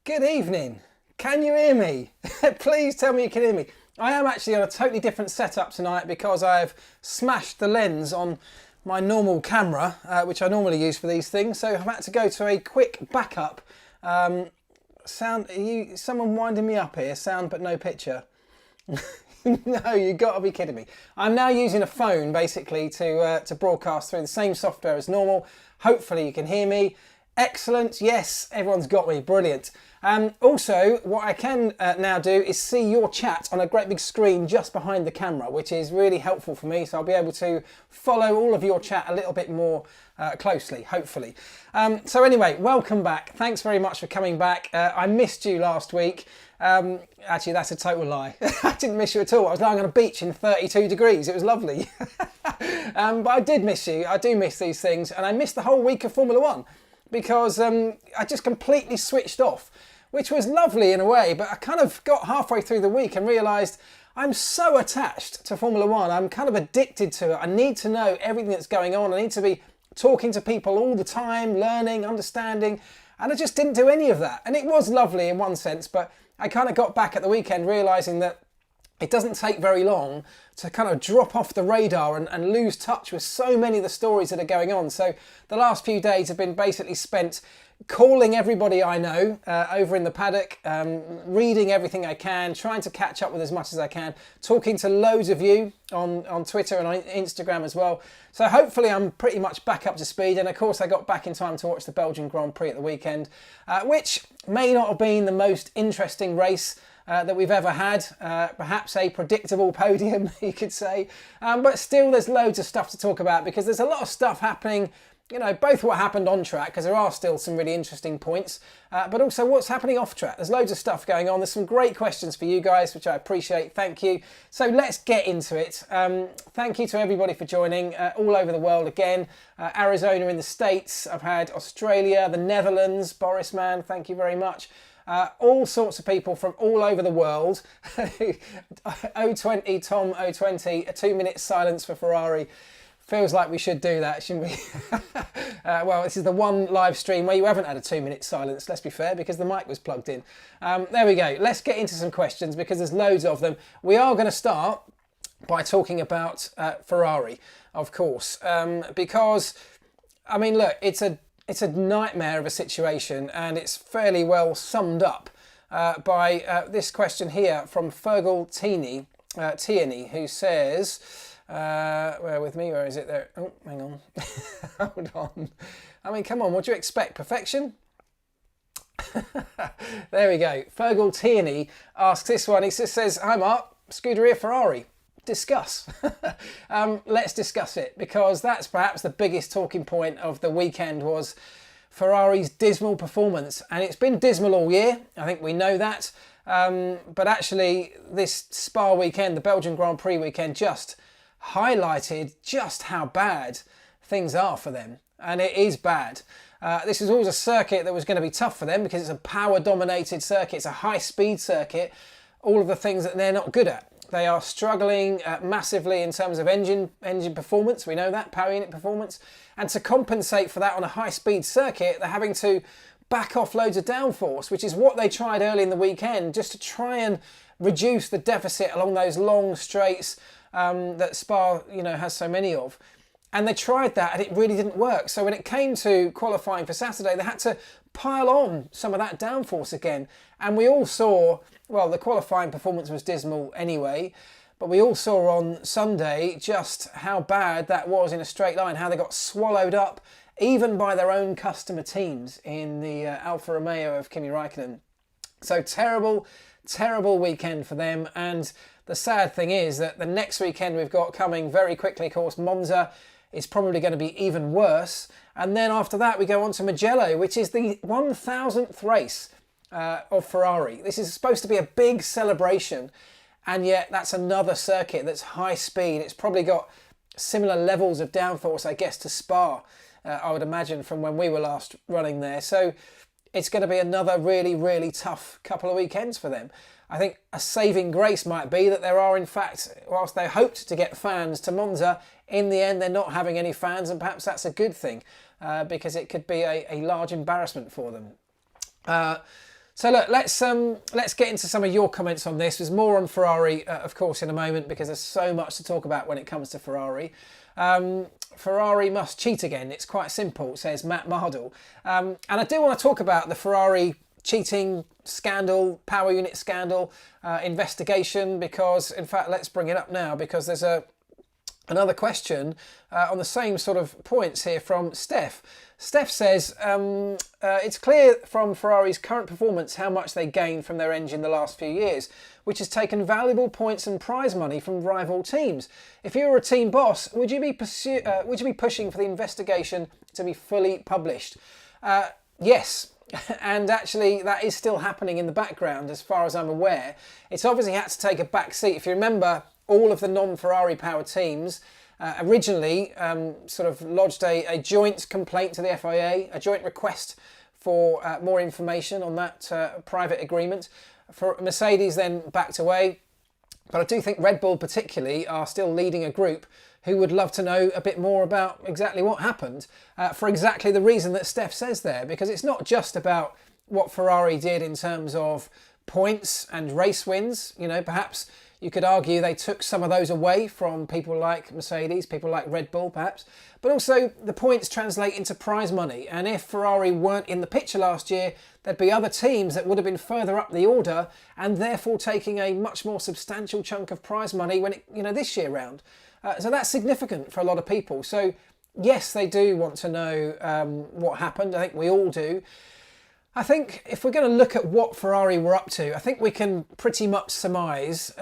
Good evening. Can you hear me? Please tell me you can hear me. I am actually on a totally different setup tonight because I've smashed the lens on my normal camera, which I normally use for these things. So I've had to go to a quick backup. Someone winding me up here, sound but no picture. No, you got to be kidding me. I'm now using a phone basically to broadcast through the same software as normal. Hopefully you can hear me. Excellent. Yes, everyone's got me. Brilliant. Also, what I can now do is see your chat on a great big screen just behind the camera, which is really helpful for me. So I'll be able to follow all of your chat a little bit more closely, hopefully. So anyway, welcome back. Thanks very much for coming back. I missed you last week. Actually, that's a total lie. I didn't miss you at all. I was lying on a beach in 32 degrees. It was lovely. But I did miss you. I do miss these things. And I missed the whole week of Formula One because I just completely switched off, which was lovely in a way. But I kind of got halfway through the week and realised I'm so attached to Formula One. I'm kind of addicted to it. I need to know everything that's going on. I need to be talking to people all the time, learning, understanding. And I just didn't do any of that. And it was lovely in one sense, but I kind of got back at the weekend realising that it doesn't take very long to kind of drop off the radar and lose touch with so many of the stories that are going on. So the last few days have been basically spent calling everybody I know over in the paddock, reading everything I can, trying to catch up with as much as I can, talking to loads of you on Twitter and on Instagram as well. So hopefully I'm pretty much back up to speed. And of course I got back in time to watch the Belgian Grand Prix at the weekend, which may not have been the most interesting race that we've ever had. Perhaps a predictable podium, you could say. But still there's loads of stuff to talk about because there's a lot of stuff happening, you know, both what happened on track, because there are still some really interesting points, but also what's happening off track. There's loads of stuff going on. There's some great questions for you guys, which I appreciate. Thank you. So let's get into it. Thank you to everybody for joining all over the world again. Arizona in the States. I've had Australia, the Netherlands, Boris man, thank you very much. All sorts of people from all over the world. 020 Tom 020, a 2-minute silence for Ferrari. Feels like we should do that, shouldn't we? Well, this is the one live stream where you haven't had a 2-minute silence, let's be fair, because the mic was plugged in. There we go. Let's get into some questions because there's loads of them. We are going to start by talking about Ferrari, of course, because, I mean, look, it's a nightmare of a situation, and it's fairly well summed up by this question here from Fergal Tierney, who says, bear with me, where is it there? Oh, hang on. Hold on. I mean, come on, what do you expect? Perfection? There we go. Fergal Tierney asks this one. He says, hi Mark, Scuderia Ferrari. Discuss. Let's discuss it, because that's perhaps the biggest talking point of the weekend was Ferrari's dismal performance, and it's been dismal all year. I think we know that, but actually this Spa weekend, the Belgian Grand Prix weekend, just highlighted just how bad things are for them, and it is bad. This is always a circuit that was going to be tough for them because it's a power dominated circuit, it's a high speed circuit, all of the things that they're not good at. They are struggling massively in terms of engine performance. We know that, power unit performance. And to compensate for that on a high-speed circuit, they're having to back off loads of downforce, which is what they tried early in the weekend, just to try and reduce the deficit along those long straights that Spa, you know, has so many of. And they tried that, and it really didn't work. So when it came to qualifying for Saturday, they had to pile on some of that downforce again. And we all saw, well, the qualifying performance was dismal anyway, but we all saw on Sunday just how bad that was in a straight line, how they got swallowed up even by their own customer teams in the Alfa Romeo of Kimi Raikkonen. So terrible, terrible weekend for them. And the sad thing is that the next weekend we've got coming very quickly, of course, Monza is probably going to be even worse. And then after that we go on to Mugello, which is the 1000th race of Ferrari. This is supposed to be a big celebration, and yet that's another circuit that's high speed. It's probably got similar levels of downforce, I guess, to Spa, I would imagine, from when we were last running there. So it's going to be another really, really tough couple of weekends for them. I think a saving grace might be that there are, in fact, whilst they hoped to get fans to Monza, in the end they're not having any fans, and perhaps that's a good thing, because it could be a large embarrassment for them. So look, let's get into some of your comments on this. There's more on Ferrari, of course, in a moment, because there's so much to talk about when it comes to Ferrari. Ferrari must cheat again. It's quite simple, says Matt Mardle. And I do want to talk about the Ferrari cheating scandal, power unit scandal, investigation, because, in fact, let's bring it up now, because there's another question on the same sort of points here from Steph. Steph says, it's clear from Ferrari's current performance how much they gained from their engine the last few years, which has taken valuable points and prize money from rival teams. If you were a team boss, would you be pushing for the investigation to be fully published? Yes. And actually, that is still happening in the background, as far as I'm aware. It's obviously had to take a back seat. If you remember, all of the non-Ferrari powered teams originally sort of lodged a joint complaint to the FIA, a joint request for more information on that private agreement. For Mercedes then backed away. But I do think Red Bull particularly are still leading a group who would love to know a bit more about exactly what happened, for exactly the reason that Steph says there, because it's not just about what Ferrari did in terms of points and race wins. You know, perhaps you could argue they took some of those away from people like Mercedes, people like Red Bull perhaps, but also the points translate into prize money. And if Ferrari weren't in the picture last year, there'd be other teams that would have been further up the order and therefore taking a much more substantial chunk of prize money when this year round. So that's significant for a lot of people. So yes, they do want to know what happened. I think we all do. I think if we're going to look at what Ferrari were up to, I think we can pretty much surmise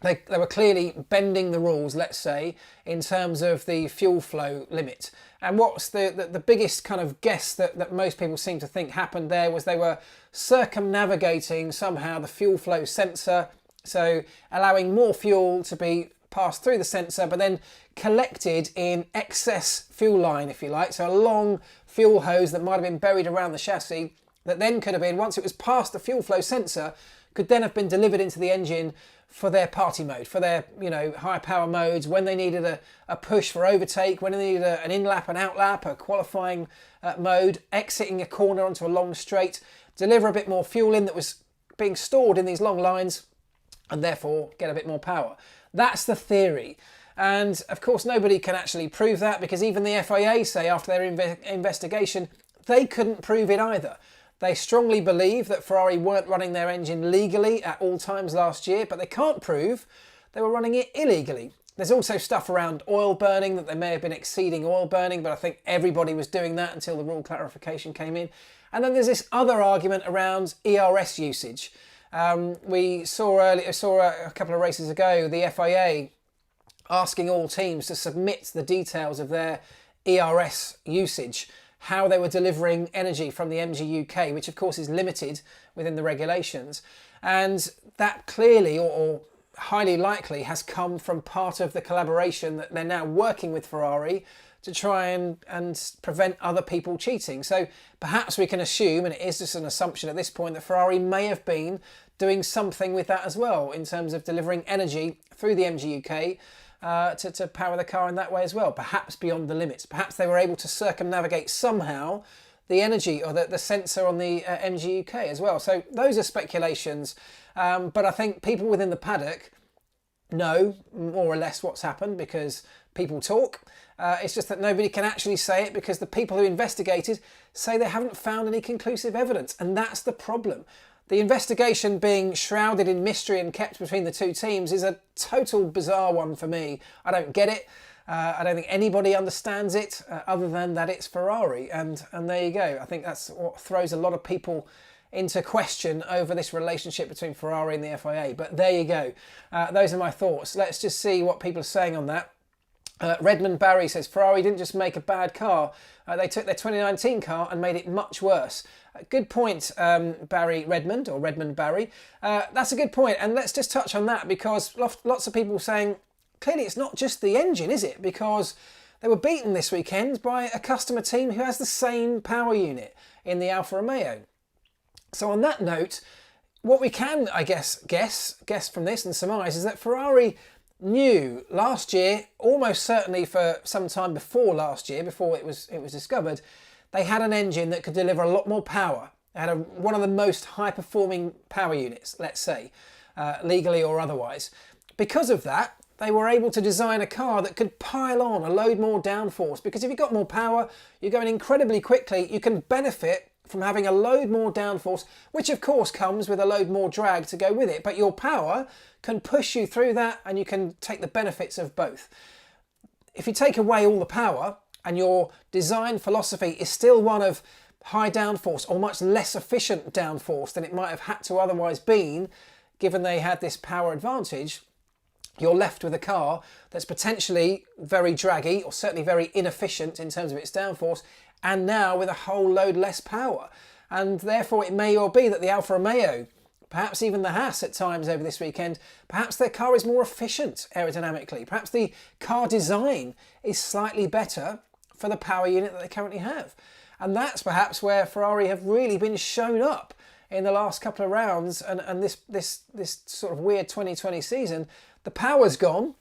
they were clearly bending the rules, let's say, in terms of the fuel flow limit. And what's the biggest kind of guess that most people seem to think happened there was they were circumnavigating somehow the fuel flow sensor, so allowing more fuel to be passed through the sensor, but then collected in excess fuel line, if you like. So a long fuel hose that might have been buried around the chassis that then could have been, once it was past the fuel flow sensor, could then have been delivered into the engine for their party mode, for their high power modes, when they needed a push for overtake, when they needed an in-lap and out-lap, a qualifying mode, exiting a corner onto a long straight, deliver a bit more fuel in that was being stored in these long lines, and therefore get a bit more power. That's the theory. And of course, nobody can actually prove that, because even the FIA say after their investigation, they couldn't prove it either. They strongly believe that Ferrari weren't running their engine legally at all times last year, but they can't prove they were running it illegally. There's also stuff around oil burning, that they may have been exceeding oil burning, but I think everybody was doing that until the rule clarification came in. And then there's this other argument around ERS usage. We saw a couple of races ago, the FIA asking all teams to submit the details of their ERS usage, how they were delivering energy from the MGUK, which of course is limited within the regulations. And that clearly, or highly likely, has come from part of the collaboration that they're now working with Ferrari to try and prevent other people cheating. So perhaps we can assume, and it is just an assumption at this point, that Ferrari may have been doing something with that as well, in terms of delivering energy through the MGUK to power the car in that way as well, perhaps beyond the limits. Perhaps they were able to circumnavigate somehow the energy or the sensor on the MGUK as well. So those are speculations, but I think people within the paddock know more or less what's happened, because people talk. It's just that nobody can actually say it, because the people who investigated say they haven't found any conclusive evidence, and that's the problem. The investigation being shrouded in mystery and kept between the two teams is a total bizarre one for me. I don't get it. I don't think anybody understands it other than that it's Ferrari. And there you go. I think that's what throws a lot of people into question over this relationship between Ferrari and the FIA. But there you go. Those are my thoughts. Let's just see what people are saying on that. Redmond Barry says, Ferrari didn't just make a bad car, they took their 2019 car and made it much worse. Good point, Barry Redmond, or Redmond Barry. That's a good point, and let's just touch on that, because lots of people saying, clearly it's not just the engine, is it? Because they were beaten this weekend by a customer team who has the same power unit in the Alfa Romeo. So on that note, what we can, I guess from this and surmise is that Ferrari knew last year, almost certainly for some time before last year, before it was discovered, they had an engine that could deliver a lot more power. They had one of the most high-performing power units, let's say, legally or otherwise. Because of that, they were able to design a car that could pile on a load more downforce, because if you've got more power, you're going incredibly quickly, you can benefit from having a load more downforce, which of course comes with a load more drag to go with it, but your power can push you through that and you can take the benefits of both. If you take away all the power and your design philosophy is still one of high downforce or much less efficient downforce than it might have had to otherwise been, given they had this power advantage, you're left with a car that's potentially very draggy or certainly very inefficient in terms of its downforce, and now with a whole load less power. And therefore it may well be that the Alfa Romeo, perhaps even the Haas at times over this weekend, perhaps their car is more efficient aerodynamically. Perhaps the car design is slightly better for the power unit that they currently have. And that's perhaps where Ferrari have really been shown up in the last couple of rounds and this sort of weird 2020 season. The power's gone.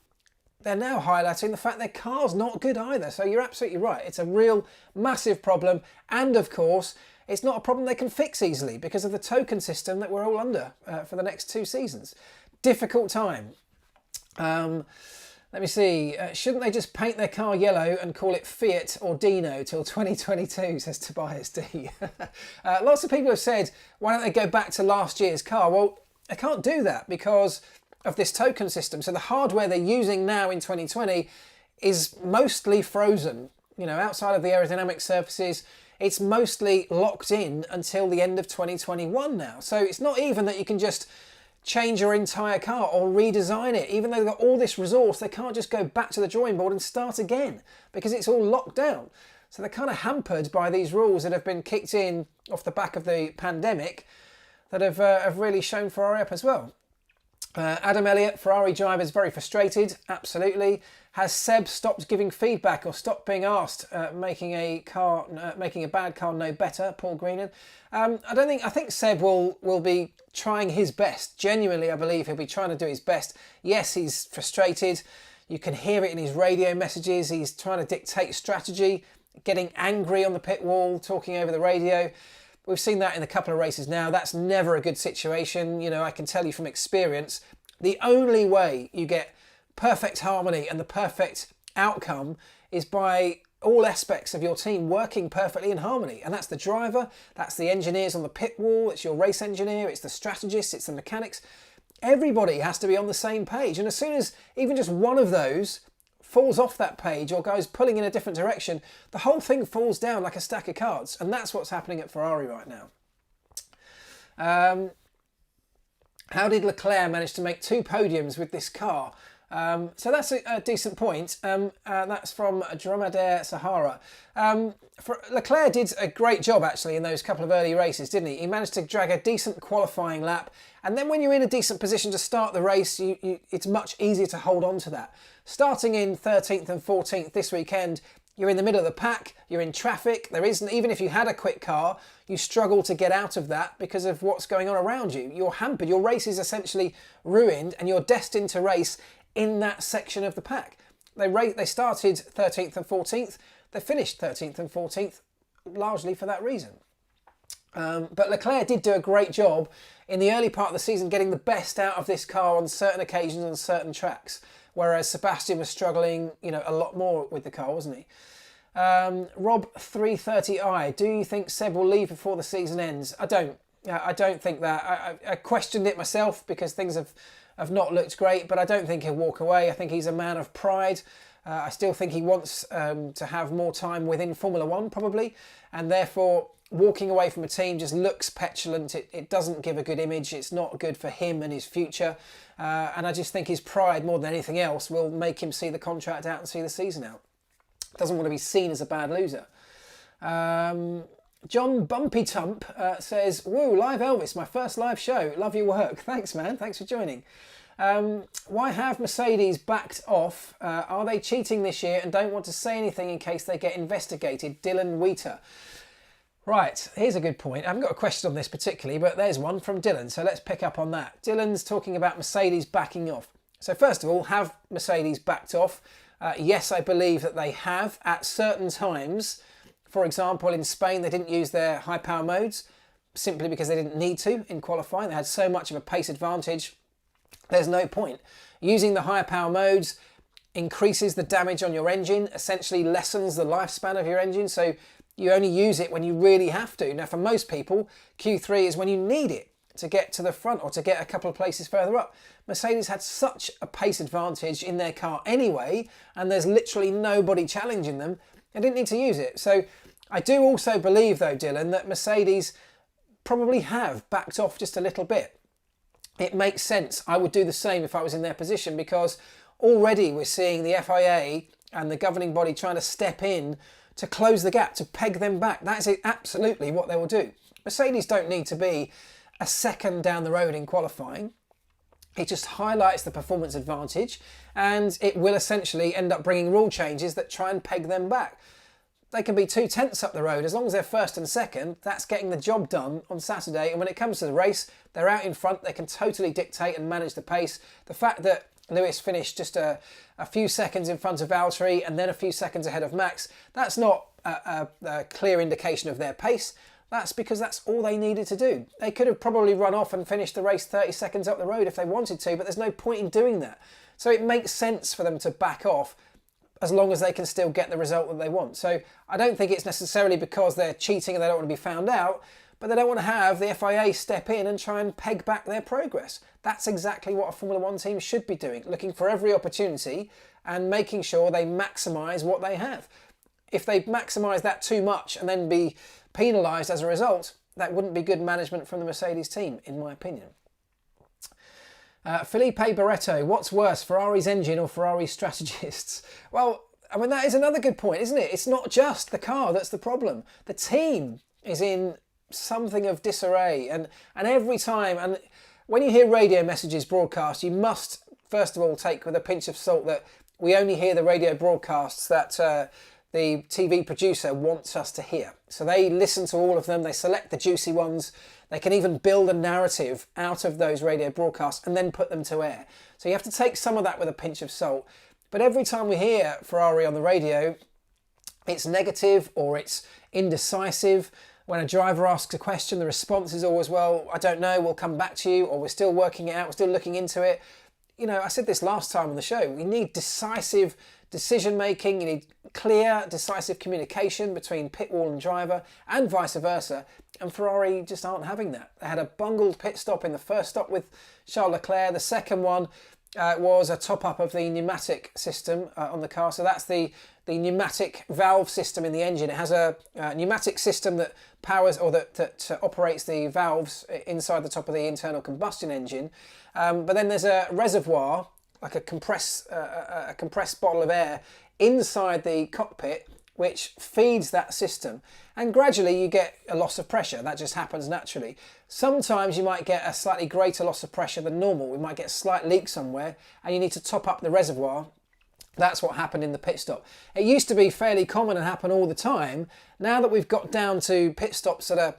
They're now highlighting the fact their car's not good either. So you're absolutely right. It's a real massive problem. And of course, it's not a problem they can fix easily because of the token system that we're all under for the next 2 seasons. Difficult time. Let me see. Shouldn't they just paint their car yellow and call it Fiat or Dino till 2022, says Tobias D. Lots of people have said, why don't they go back to last year's car? Well, I can't do that because of this token system. So the hardware they're using now in 2020 is mostly frozen. You know, outside of the aerodynamic surfaces, it's mostly locked in until the end of 2021 now. So it's not even that you can just change your entire car or redesign it. Even though they've got all this resource, they can't just go back to the drawing board and start again because it's all locked down. So they're kind of hampered by these rules that have been kicked in off the back of the pandemic that have really shown Ferrari up as well. Adam Elliott, Ferrari driver, is very frustrated. Absolutely. Has Seb stopped giving feedback or stopped being asked, making a bad car no better? Paul Greenan. I think Seb will be trying his best. Genuinely, I believe he'll be trying to do his best. Yes, he's frustrated. You can hear it in his radio messages. He's trying to dictate strategy, getting angry on the pit wall, talking over the radio. We've seen that in a couple of races now. That's never a good situation. You know, I can tell you from experience, the only way you get perfect harmony and the perfect outcome is by all aspects of your team working perfectly in harmony. And that's the driver, that's the engineers on the pit wall, it's your race engineer, it's the strategists, it's the mechanics. Everybody has to be on the same page. And as soon as even just one of those falls off that page or goes pulling in a different direction, the whole thing falls down like a stack of cards. And that's what's happening at Ferrari right now. How did Leclaire manage to make 2 podiums with this car? So that's a decent point. That's from Dromadaire Sahara. Leclaire did a great job actually in those couple of early races, didn't he? He managed to drag a decent qualifying lap, and then when you're in a decent position to start the race, it's much easier to hold on to that. Starting in 13th and 14th this weekend, you're in the middle of the pack, you're in traffic, there isn't, even if you had a quick car, you struggle to get out of that because of what's going on around you. You're hampered, your race is essentially ruined, and you're destined to race in that section of the pack. They started 13th and 14th, they finished 13th and 14th largely for that reason. But Leclerc did do a great job in the early part of the season getting the best out of this car on certain occasions on certain tracks, whereas Sebastian was struggling, a lot more with the car, wasn't he? Rob 330i, do you think Seb will leave before the season ends? I don't think that. I questioned it myself because things have not looked great, but I don't think he'll walk away. I think he's a man of pride. I still think he wants to have more time within Formula One probably, and therefore walking away from a team just looks petulant. It doesn't give a good image. It's not good for him and his future. And I just think his pride more than anything else will make him see the contract out and see the season out. Doesn't want to be seen as a bad loser. John Bumpy Tump says, woo, live Elvis, my first live show. Love your work. Thanks, man. Thanks for joining. Why have Mercedes backed off? Are they cheating this year and don't want to say anything in case they get investigated? Dylan Wheater. Right, here's a good point. I haven't got a question on this particularly, but there's one from Dylan, so let's pick up on that. Dylan's talking about Mercedes backing off. So first of all, have Mercedes backed off? Yes, I believe that they have at certain times. For example, in Spain, they didn't use their high power modes. simply because they didn't need to in qualifying. They had so much of a pace advantage. There's no point. Using the higher power modes increases the damage on your engine, essentially lessens the lifespan of your engine, so you only use it when you really have to. Now for most people, Q3 is when you need it to get to the front or to get a couple of places further up. Mercedes had such a pace advantage in their car anyway, and there's literally nobody challenging them. They didn't need to use it. So I do also believe though, Dylan, that Mercedes probably have backed off just a little bit. It makes sense. I would do the same if I was in their position, because already we're seeing the FIA and the governing body trying to step in to close the gap, to peg them back. That's absolutely what they will do. Mercedes don't need to be a second down the road in qualifying. It just highlights the performance advantage, and it will essentially end up bringing rule changes that try and peg them back. They can be 2/10 up the road. As long as they're first and second, that's getting the job done on Saturday. And when it comes to the race, they're out in front. They can totally dictate and manage the pace. The fact that Lewis finished just a few seconds in front of Valtteri and then a few seconds ahead of Max, that's not a clear indication of their pace. That's because that's all they needed to do. They could have probably run off and finished the race 30 seconds up the road if they wanted to, but there's no point in doing that. So it makes sense for them to back off as long as they can still get the result that they want. So I don't think it's necessarily because they're cheating and they don't want to be found out, but they don't want to have the FIA step in and try and peg back their progress. That's exactly what a Formula One team should be doing, looking for every opportunity and making sure they maximise what they have. If they maximise that too much and then be penalised as a result, that wouldn't be good management from the Mercedes team, in my opinion. Felipe Barreto, what's worse, Ferrari's engine or Ferrari's strategists? Well, I mean, that is another good point, isn't it? It's not just the car that's the problem. The team is in something of disarray, and every time, and when you hear radio messages broadcast, you must first of all take with a pinch of salt that we only hear the radio broadcasts that the TV producer wants us to hear. So they listen to all of them, they select the juicy ones, they can even build a narrative out of those radio broadcasts and then put them to air. So you have to take some of that with a pinch of salt. But every time we hear Ferrari on the radio, it's negative or it's indecisive. When a driver asks a question, the response is always, well, I don't know, we'll come back to you, or we're still working it out, we're still looking into it. You know, I said this last time on the show, we need decisive decision making, you need clear, decisive communication between pit wall and driver, and vice versa. And Ferrari just aren't having that. They had a bungled pit stop in the first stop with Charles Leclerc. The second one was a top-up of the pneumatic system on the car. So that's the pneumatic valve system in the engine. It has a pneumatic system that powers or that operates the valves inside the top of the internal combustion engine. But then there's a reservoir, like a compressed bottle of air inside the cockpit, which feeds that system. And gradually you get a loss of pressure. That just happens naturally. Sometimes you might get a slightly greater loss of pressure than normal. We might get a slight leak somewhere and you need to top up the reservoir. That's what happened in the pit stop. It used to be fairly common and happen all the time. Now that we've got down to pit stops that are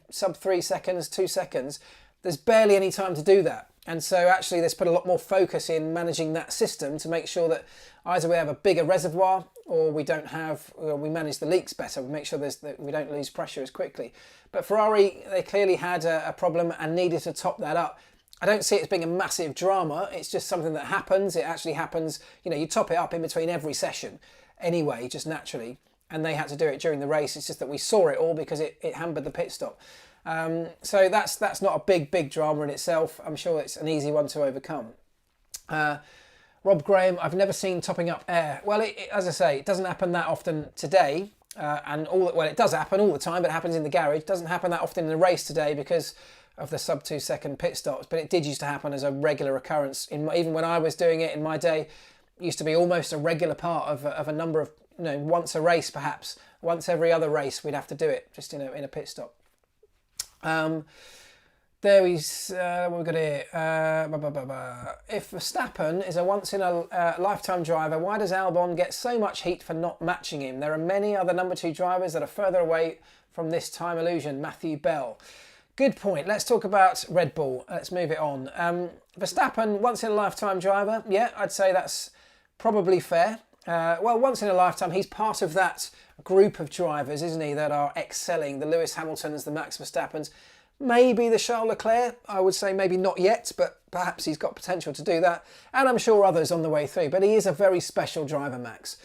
sub 3 seconds, 2 seconds, there's barely any time to do that. And so actually let's put a lot more focus in managing that system to make sure that either we have a bigger reservoir or we manage the leaks better. We make sure that we don't lose pressure as quickly. But Ferrari, they clearly had a problem and needed to top that up. I don't see it as being a massive drama. It's just something that happens. It actually happens, you know, you top it up in between every session anyway, just naturally. And they had to do it during the race. It's just that we saw it all because it hampered the pit stop. So that's not a big drama in itself. I'm sure it's an easy one to overcome. Rob Graham, I've never seen topping up air. Well, as I say, it doesn't happen that often today. It does happen all the time, but it happens in the garage. It doesn't happen that often in the race today because of the sub 2 second pit stops, but it did used to happen as a regular occurrence. Even when I was doing it in my day, it used to be almost a regular part of a number of, once a race perhaps, once every other race we'd have to do it just in a pit stop. There we've got here. If Verstappen is a once in a lifetime driver, why does Albon get so much heat for not matching him? There are many other number 2 drivers that are further away from this time illusion. Matthew Bell. Good point. Let's talk about Red Bull. Let's move it on. Verstappen, once in a lifetime driver. Yeah, I'd say that's probably fair. well, once in a lifetime. He's part of that group of drivers, isn't he, that are excelling. The Lewis Hamiltons, the Max Verstappens, maybe the Charles Leclaire. I would say maybe not yet, but perhaps he's got potential to do that. And I'm sure others on the way through. But he is a very special driver, Max.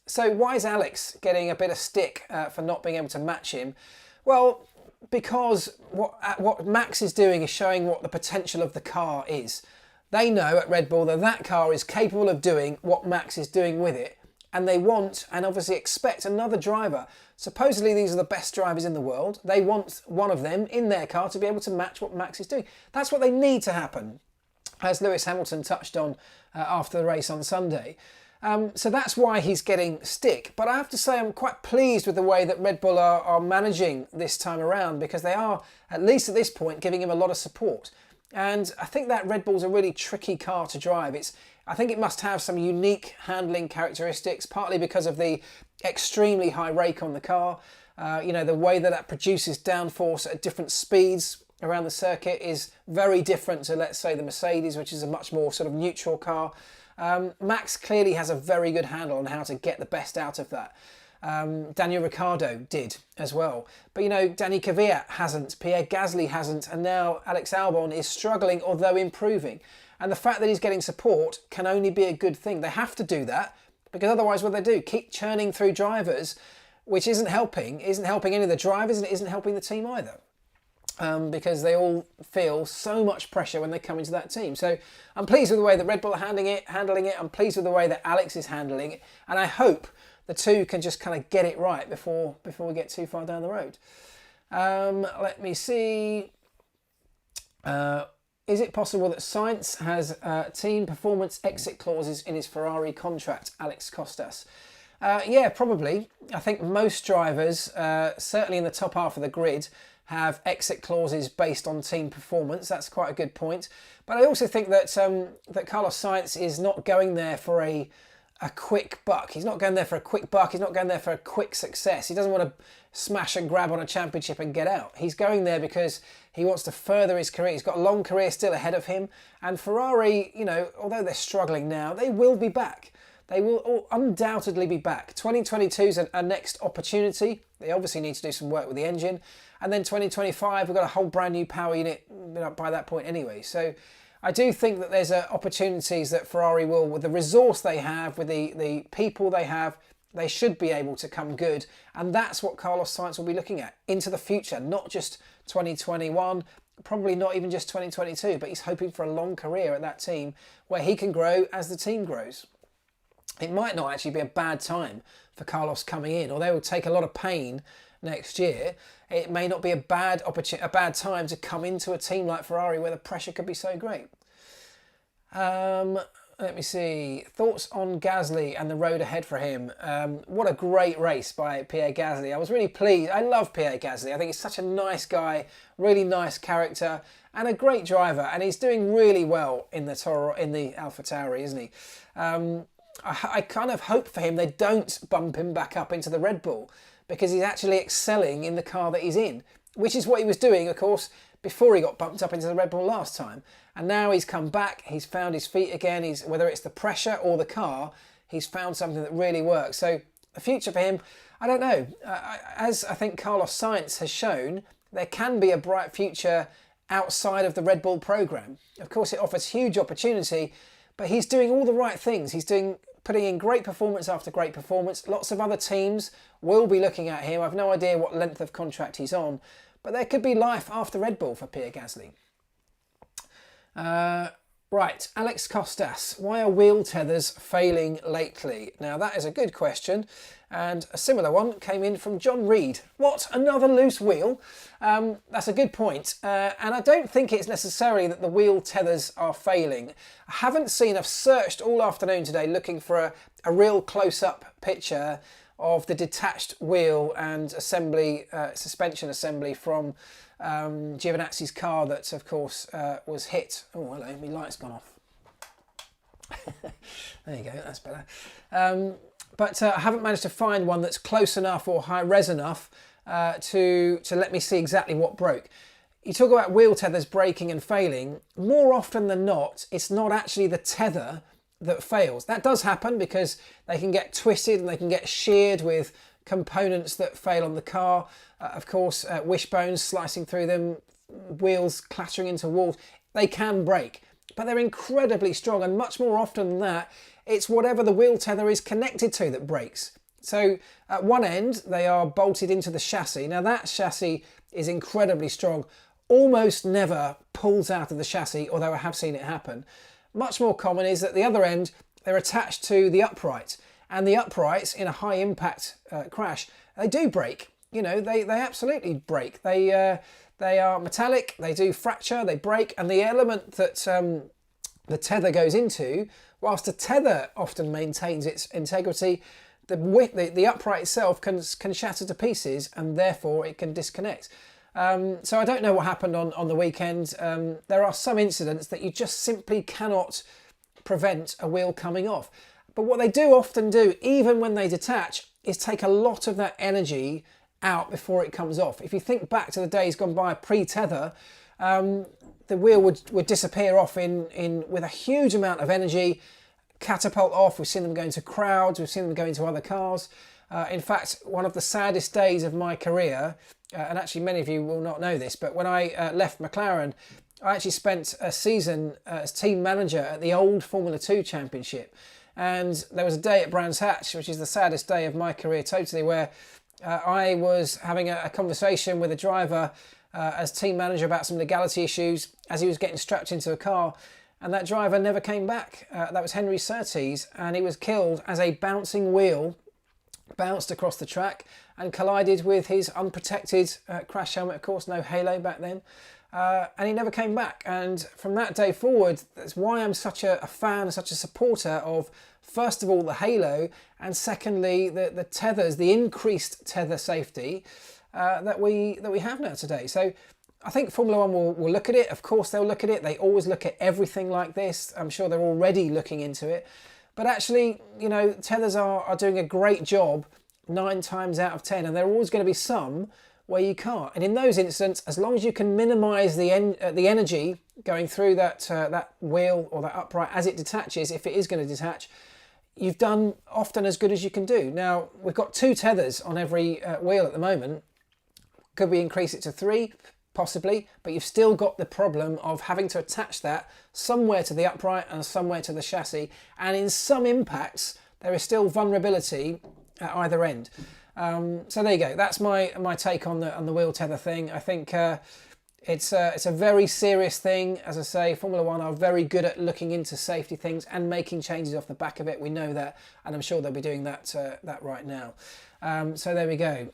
So why is Alex getting a bit of stick for not being able to match him? Well, because what Max is doing is showing what the potential of the car is. They know at Red Bull that that car is capable of doing what Max is doing with it. And they want and obviously expect another driver. Supposedly these are the best drivers in the world. They want one of them in their car to be able to match what Max is doing. That's what they need to happen, as Lewis Hamilton touched on after the race on Sunday. So that's why he's getting stick. But I have to say I'm quite pleased with the way that Red Bull are managing this time around, because they are, at least at this point, giving him a lot of support. And I think that Red Bull's a really tricky car to drive. I think it must have some unique handling characteristics, partly because of the extremely high rake on the car. The way that produces downforce at different speeds around the circuit is very different to, let's say, the Mercedes, which is a much more sort of neutral car. Max clearly has a very good handle on how to get the best out of that. Daniel Ricciardo did as well. But Danny Kvyat hasn't, Pierre Gasly hasn't, and now Alex Albon is struggling, although improving. And the fact that he's getting support can only be a good thing. They have to do that, because otherwise what they do, keep churning through drivers, which isn't helping any of the drivers, and it isn't helping the team either. Because they all feel so much pressure when they come into that team. So I'm pleased with the way that Red Bull are handling it. I'm pleased with the way that Alex is handling it. And I hope the two can just kind of get it right before we get too far down the road. Let me see. Is it possible that Sainz has team performance exit clauses in his Ferrari contract? Alex Costas. Yeah, probably. I think most drivers, certainly in the top half of the grid, have exit clauses based on team performance. That's quite a good point. But I also think that that Carlos Sainz is not going there for a quick buck. He's not going there for a quick buck. He's not going there for a quick success. He doesn't want to smash and grab on a championship and get out. He's going there because he wants to further his career. He's got a long career still ahead of him. And Ferrari, although they're struggling now, they will be back. They will undoubtedly be back. 2022 is a next opportunity. They obviously need to do some work with the engine. And then 2025, we've got a whole brand new power unit by that point anyway. So I do think that there's opportunities that Ferrari will, with the resource they have, with the people they have, they should be able to come good. And that's what Carlos Sainz will be looking at into the future, not just 2021, probably not even just 2022, but he's hoping for a long career at that team where he can grow as the team grows. It might not actually be a bad time for Carlos coming in, although it will take a lot of pain next year. It may not be a bad time to come into a team like Ferrari where the pressure could be so great. Let me see. Thoughts on Gasly and the road ahead for him. What a great race by Pierre Gasly. I was really pleased. I love Pierre Gasly. I think he's such a nice guy, really nice character, and a great driver. And he's doing really well in the AlphaTauri, isn't he? I kind of hope for him they don't bump him back up into the Red Bull, because he's actually excelling in the car that he's in, which is what he was doing, of course, before he got bumped up into the Red Bull last time. And now he's come back, he's found his feet again, whether it's the pressure or the car, he's found something that really works. So the future for him, I don't know. As I think Carlos Sainz has shown, there can be a bright future outside of the Red Bull program. Of course, it offers huge opportunity, but he's doing all the right things. He's putting in great performance after great performance. Lots of other teams will be looking at him. I've no idea what length of contract he's on, but there could be life after Red Bull for Pierre Gasly. Right, Alex Costas. Why are wheel tethers failing lately? Now that is a good question, and a similar one came in from John Reed. What, another loose wheel? That's a good point, and I don't think it's necessarily that the wheel tethers are failing. I haven't seen, I've searched all afternoon today looking for a real close-up picture of the detached wheel and assembly, suspension assembly from Giovinazzi's car that, of course, was hit. Oh, hello, my light's gone off. There you go, that's better. But I haven't managed to find one that's close enough or high-res enough to let me see exactly what broke. You talk about wheel tethers breaking and failing. More often than not, it's not actually the tether that fails. That does happen because they can get twisted and they can get sheared with components that fail on the car. Of course, wishbones slicing through them, wheels clattering into walls. They can break, but they're incredibly strong, and much more often than that, it's whatever the wheel tether is connected to that breaks. So at one end, they are bolted into the chassis. Now that chassis is incredibly strong, almost never pulls out of the chassis, although I have seen it happen. Much more common is at the other end, they're attached to the upright, and the uprights in a high impact crash, they do break. You know, they absolutely break. They are metallic, they do fracture, they break, and the element that the tether goes into, whilst the tether often maintains its integrity, the upright itself can shatter to pieces, and therefore it can disconnect. So I don't know what happened on the weekend. There are some incidents that you just simply cannot prevent a wheel coming off. But what they do often do, even when they detach, is take a lot of that energy out before it comes off. If you think back to the days gone by pre-tether, the wheel would disappear off with a huge amount of energy, catapult off. We've seen them go into crowds, we've seen them go into other cars. In fact, one of the saddest days of my career, and actually many of you will not know this, but when I left McLaren, I actually spent a season as team manager at the old Formula 2 Championship. And there was a day at Brands Hatch, which is the saddest day of my career totally, where I was having a conversation with a driver as team manager about some legality issues as he was getting strapped into a car. And that driver never came back. That was Henry Surtees, and he was killed as a bouncing wheel bounced across the track and collided with his unprotected crash helmet. Of course, no halo back then. And he never came back. And from that day forward, that's why I'm such a fan, such a supporter of, first of all, the halo, and secondly, the tethers, the increased tether safety that we have now today. So I think Formula One will look at it. Of course, they'll look at it. They always look at everything like this. I'm sure they're already looking into it. But actually, you know, tethers are doing a great job 9 times out of 10, and there are always going to be some where you can't. And in those instances, as long as you can minimise the energy going through that wheel or that upright as it detaches, if it is going to detach, you've done often as good as you can do. Now, we've got 2 tethers on every wheel at the moment. Could we increase it to 3? Possibly, but you've still got the problem of having to attach that somewhere to the upright and somewhere to the chassis, and in some impacts there is still vulnerability at either end. So there you go. That's my take on the wheel tether thing. I think it's a very serious thing. As I say, Formula One are very good at looking into safety things and making changes off the back of it. We know that, and I'm sure they'll be doing that right now. So there we go.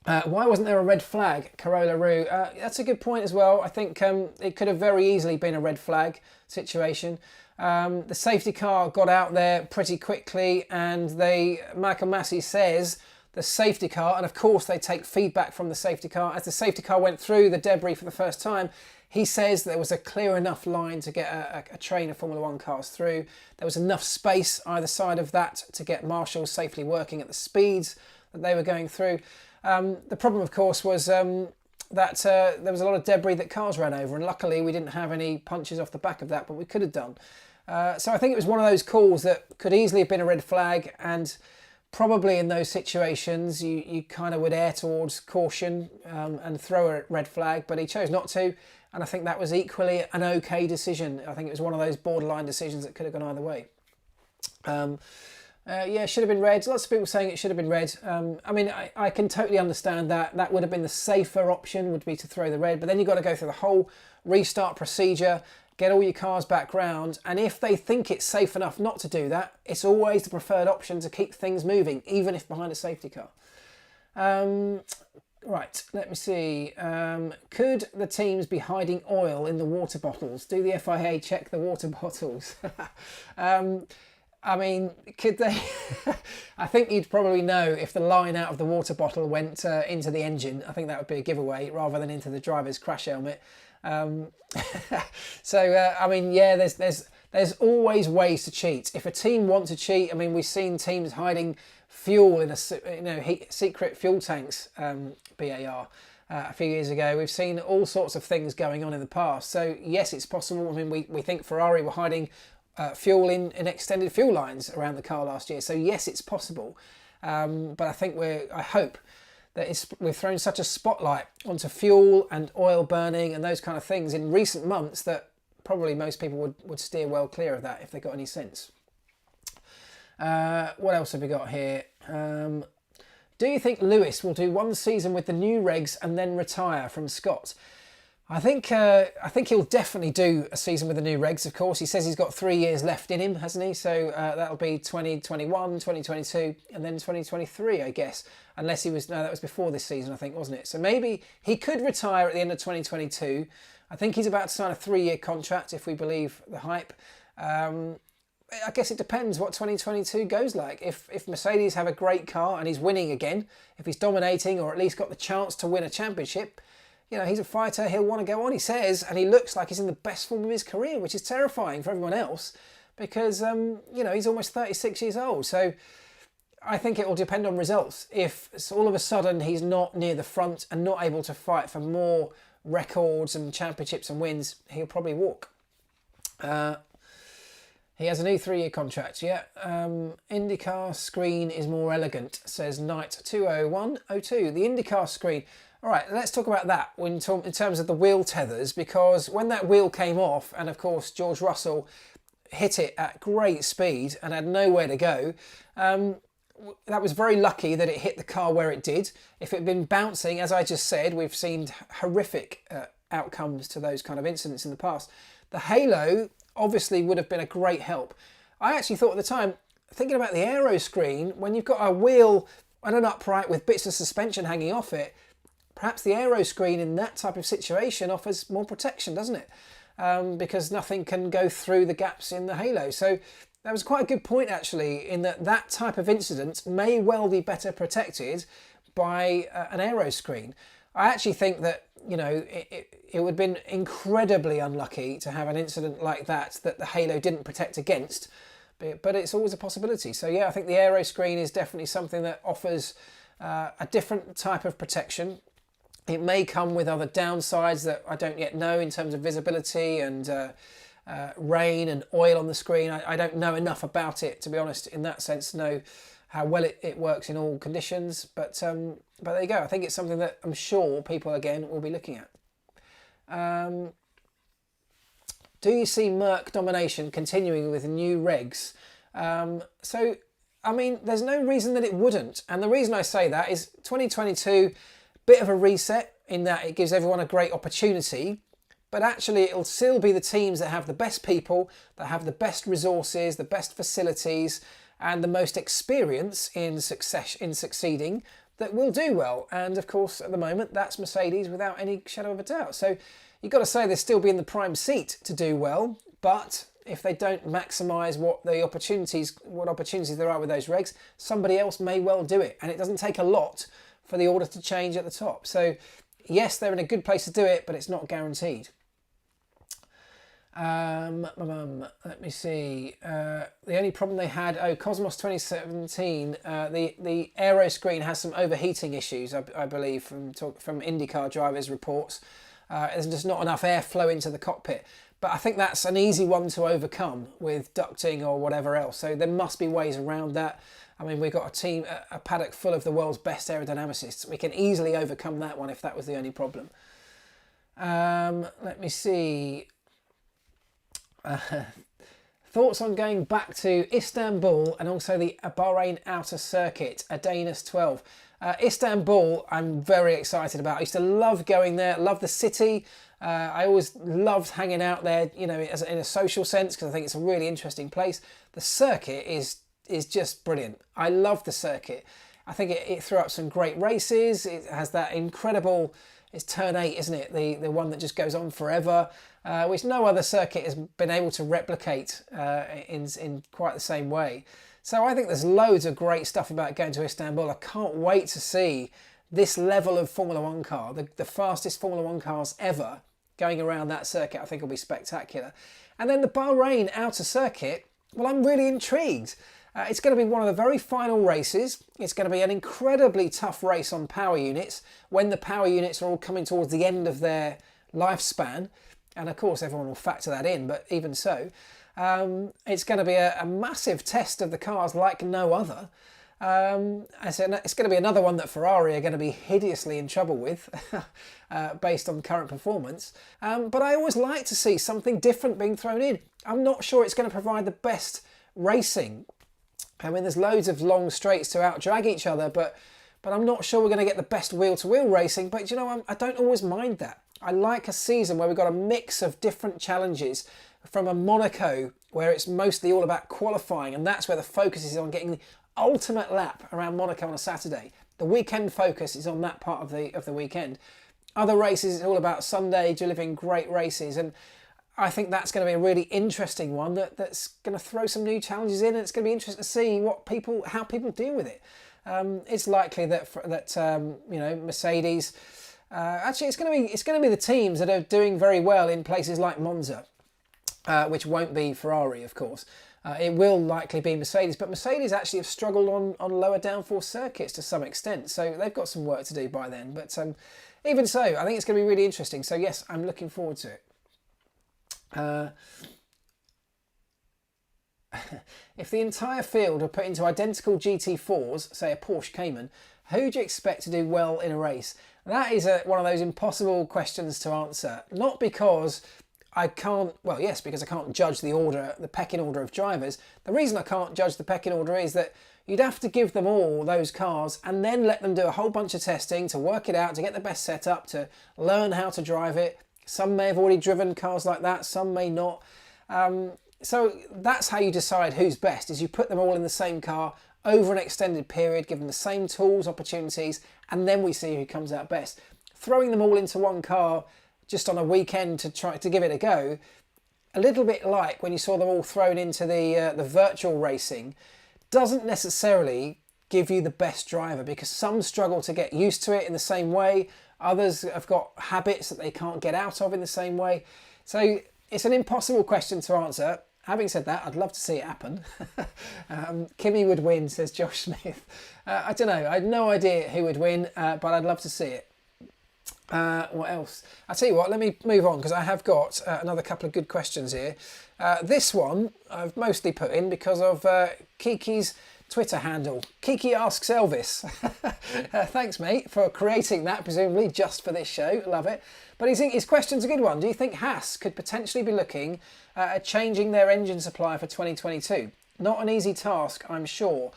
Why wasn't there a red flag, Carola Roo? That's a good point as well. I think it could have very easily been a red flag situation. The safety car got out there pretty quickly, and Michael Massey says the safety car, and of course they take feedback from the safety car. As the safety car went through the debris for the first time, he says there was a clear enough line to get a train of Formula One cars through. There was enough space either side of that to get marshals safely working at the speeds that they were going through. The problem, of course, was that there was a lot of debris that cars ran over, and luckily we didn't have any punches off the back of that, but we could have done. So I think it was one of those calls that could easily have been a red flag, and probably in those situations you kind of would err towards caution and throw a red flag, but he chose not to, and I think that was equally an okay decision. I think it was one of those borderline decisions that could have gone either way. Yeah, it should have been red. Lots of people saying it should have been red. I mean, I can totally understand that. That would have been the safer option, would be to throw the red. But then you've got to go through the whole restart procedure, get all your cars back round. And if they think it's safe enough not to do that, it's always the preferred option to keep things moving, even if behind a safety car. Right, let me see. Could the teams be hiding oil in the water bottles? Do the FIA check the water bottles? I mean, could they? I think you'd probably know if the line out of the water bottle went into the engine. I think that would be a giveaway rather than into the driver's crash helmet. So I mean, yeah, there's always ways to cheat. If a team want to cheat, I mean, we've seen teams hiding fuel in secret fuel tanks, BAR. A few years ago, we've seen all sorts of things going on in the past. So yes, it's possible. I mean, we think Ferrari were hiding fuel in extended fuel lines around the car last year. So yes, it's possible. But I think I hope that we've thrown such a spotlight onto fuel and oil burning and those kind of things in recent months that probably most people would steer well clear of that if they got any sense. What else have we got here? Do you think Lewis will do one season with the new regs and then retire? From Scott. I think he'll definitely do a season with the new regs, of course. He says he's got 3 years left in him, hasn't he? So that'll be 2021, 2022, and then 2023, I guess. Unless that was before this season, I think, wasn't it? So maybe he could retire at the end of 2022. I think he's about to sign a 3-year contract, if we believe the hype. I guess it depends what 2022 goes like. If Mercedes have a great car and he's winning again, if he's dominating or at least got the chance to win a championship, he's a fighter, he'll want to go on, he says, and he looks like he's in the best form of his career, which is terrifying for everyone else because, he's almost 36 years old. So I think it will depend on results. If all of a sudden he's not near the front and not able to fight for more records and championships and wins, he'll probably walk. He has a new 3-year contract, yeah. IndyCar screen is more elegant, says Knight20102. The IndyCar screen. All right, let's talk about that in terms of the wheel tethers, because when that wheel came off, and of course George Russell hit it at great speed and had nowhere to go, that was very lucky that it hit the car where it did. If it had been bouncing, as I just said, we've seen horrific outcomes to those kind of incidents in the past. The halo obviously would have been a great help. I actually thought at the time, thinking about the aero screen, when you've got a wheel and an upright with bits of suspension hanging off it, perhaps the aero screen in that type of situation offers more protection, doesn't it? Because nothing can go through the gaps in the halo. So that was quite a good point, actually, in that type of incident may well be better protected by an aero screen. I actually think that, it would have been incredibly unlucky to have an incident like that the halo didn't protect against, but it's always a possibility. So yeah, I think the aero screen is definitely something that offers a different type of protection. It may come with other downsides that I don't yet know in terms of visibility and rain and oil on the screen. I don't know enough about it, to be honest, in that sense, to know how well it works in all conditions. But there you go. I think it's something that I'm sure people, again, will be looking at. Do you see Merck domination continuing with new regs? So, I mean, there's no reason that it wouldn't. And the reason I say that is 2022, bit of a reset in that it gives everyone a great opportunity. But actually, it'll still be the teams that have the best people, that have the best resources, the best facilities, and the most experience in succeeding that will do well. And of course, at the moment, that's Mercedes without any shadow of a doubt. So you've got to say they'll still be in the prime seat to do well. But if they don't maximise what opportunities there are with those regs, somebody else may well do it. And it doesn't take a lot for the order to change at the top. So yes, they're in a good place to do it, but it's not guaranteed. Let me see. The only problem they had, Cosmos 2017, the aero screen has some overheating issues, I believe, from IndyCar drivers' reports. There's just not enough airflow into the cockpit. But I think that's an easy one to overcome with ducting or whatever else. So there must be ways around that. I mean, we've got a paddock full of the world's best aerodynamicists. We can easily overcome that one if that was the only problem. Let me see. Thoughts on going back to Istanbul and also the Bahrain Outer Circuit, Adanus 12. Istanbul, I'm very excited about. I used to love going there, love the city. I always loved hanging out there, in a social sense, because I think it's a really interesting place. The circuit is just brilliant. I love the circuit. I think it threw up some great races. It has that incredible, it's turn 8, isn't it? The one that just goes on forever, which no other circuit has been able to replicate in quite the same way. So I think there's loads of great stuff about going to Istanbul. I can't wait to see this level of Formula One car, the fastest Formula One cars ever, going around that circuit. I think will be spectacular. And then the Bahrain Outer Circuit, well, I'm really intrigued. It's going to be one of the very final races. It's going to be an incredibly tough race on power units when the power units are all coming towards the end of their lifespan. And of course, everyone will factor that in, but even so. It's going to be a massive test of the cars like no other. It's going to be another one that Ferrari are going to be hideously in trouble with based on current performance. But I always like to see something different being thrown in. I'm not sure it's going to provide the best racing. I mean, there's loads of long straights to out-drag each other, but I'm not sure we're going to get the best wheel-to-wheel racing. But, you know, I don't always mind that. I like a season where we've got a mix of different challenges, from a Monaco, where it's mostly all about qualifying, and that's where the focus is on getting the ultimate lap around Monaco on a Saturday. The weekend focus is on that part of the weekend. Other races, it's all about Sunday, delivering great races, and I think that's going to be a really interesting one that's going to throw some new challenges in, and it's going to be interesting to see how people deal with it. It's likely that you know, Mercedes. Actually, it's going to be the teams that are doing very well in places like Monza, which won't be Ferrari, of course. It will likely be Mercedes, but Mercedes actually have struggled on lower downforce circuits to some extent, so they've got some work to do by then. But even so, I think it's going to be really interesting. So yes, I'm looking forward to it. If the entire field were put into identical GT4s, say a Porsche Cayman, who do you expect to do well in a race? That is one of those impossible questions to answer. Not because I can't, well, yes, because I can't judge the pecking order of drivers. The reason I can't judge the pecking order is that you'd have to give them all those cars and then let them do a whole bunch of testing to work it out, to get the best setup, to learn how to drive it. Some may have already driven cars like that, some may not. So that's how you decide who's best, is you put them all in the same car over an extended period, give them the same tools, opportunities, and then we see who comes out best. Throwing them all into one car just on a weekend to try to give it a go, a little bit like when you saw them all thrown into the virtual racing, doesn't necessarily give you the best driver, because some struggle to get used to it in the same way, others have got habits that they can't get out of in the same way. So it's an impossible question to answer. Having said that, I'd love to see it happen. Kimi would win, says Josh Smith. I don't know, I had no idea who would win, but I'd love to see it. What else? I'll tell you what, let me move on, because I have got another couple of good questions here. This one I've mostly put in because of Kiki's Twitter handle. Kiki asks Elvis. Thanks, mate, for creating that, presumably just for this show. Love it. But his question's a good one. Do you think Haas could potentially be looking at changing their engine supply for 2022? Not an easy task, I'm sure.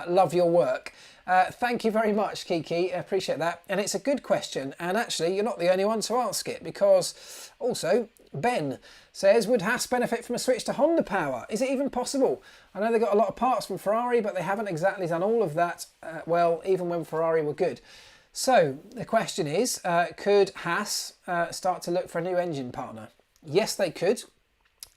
Love your work. Thank you very much, Kiki. I appreciate that. And it's a good question. And actually, you're not the only one to ask it, because also Ben says, would Haas benefit from a switch to Honda power? Is it even possible? I know they got a lot of parts from Ferrari, but they haven't exactly done all of that well, even when Ferrari were good. So the question is, could Haas start to look for a new engine partner? Yes, they could.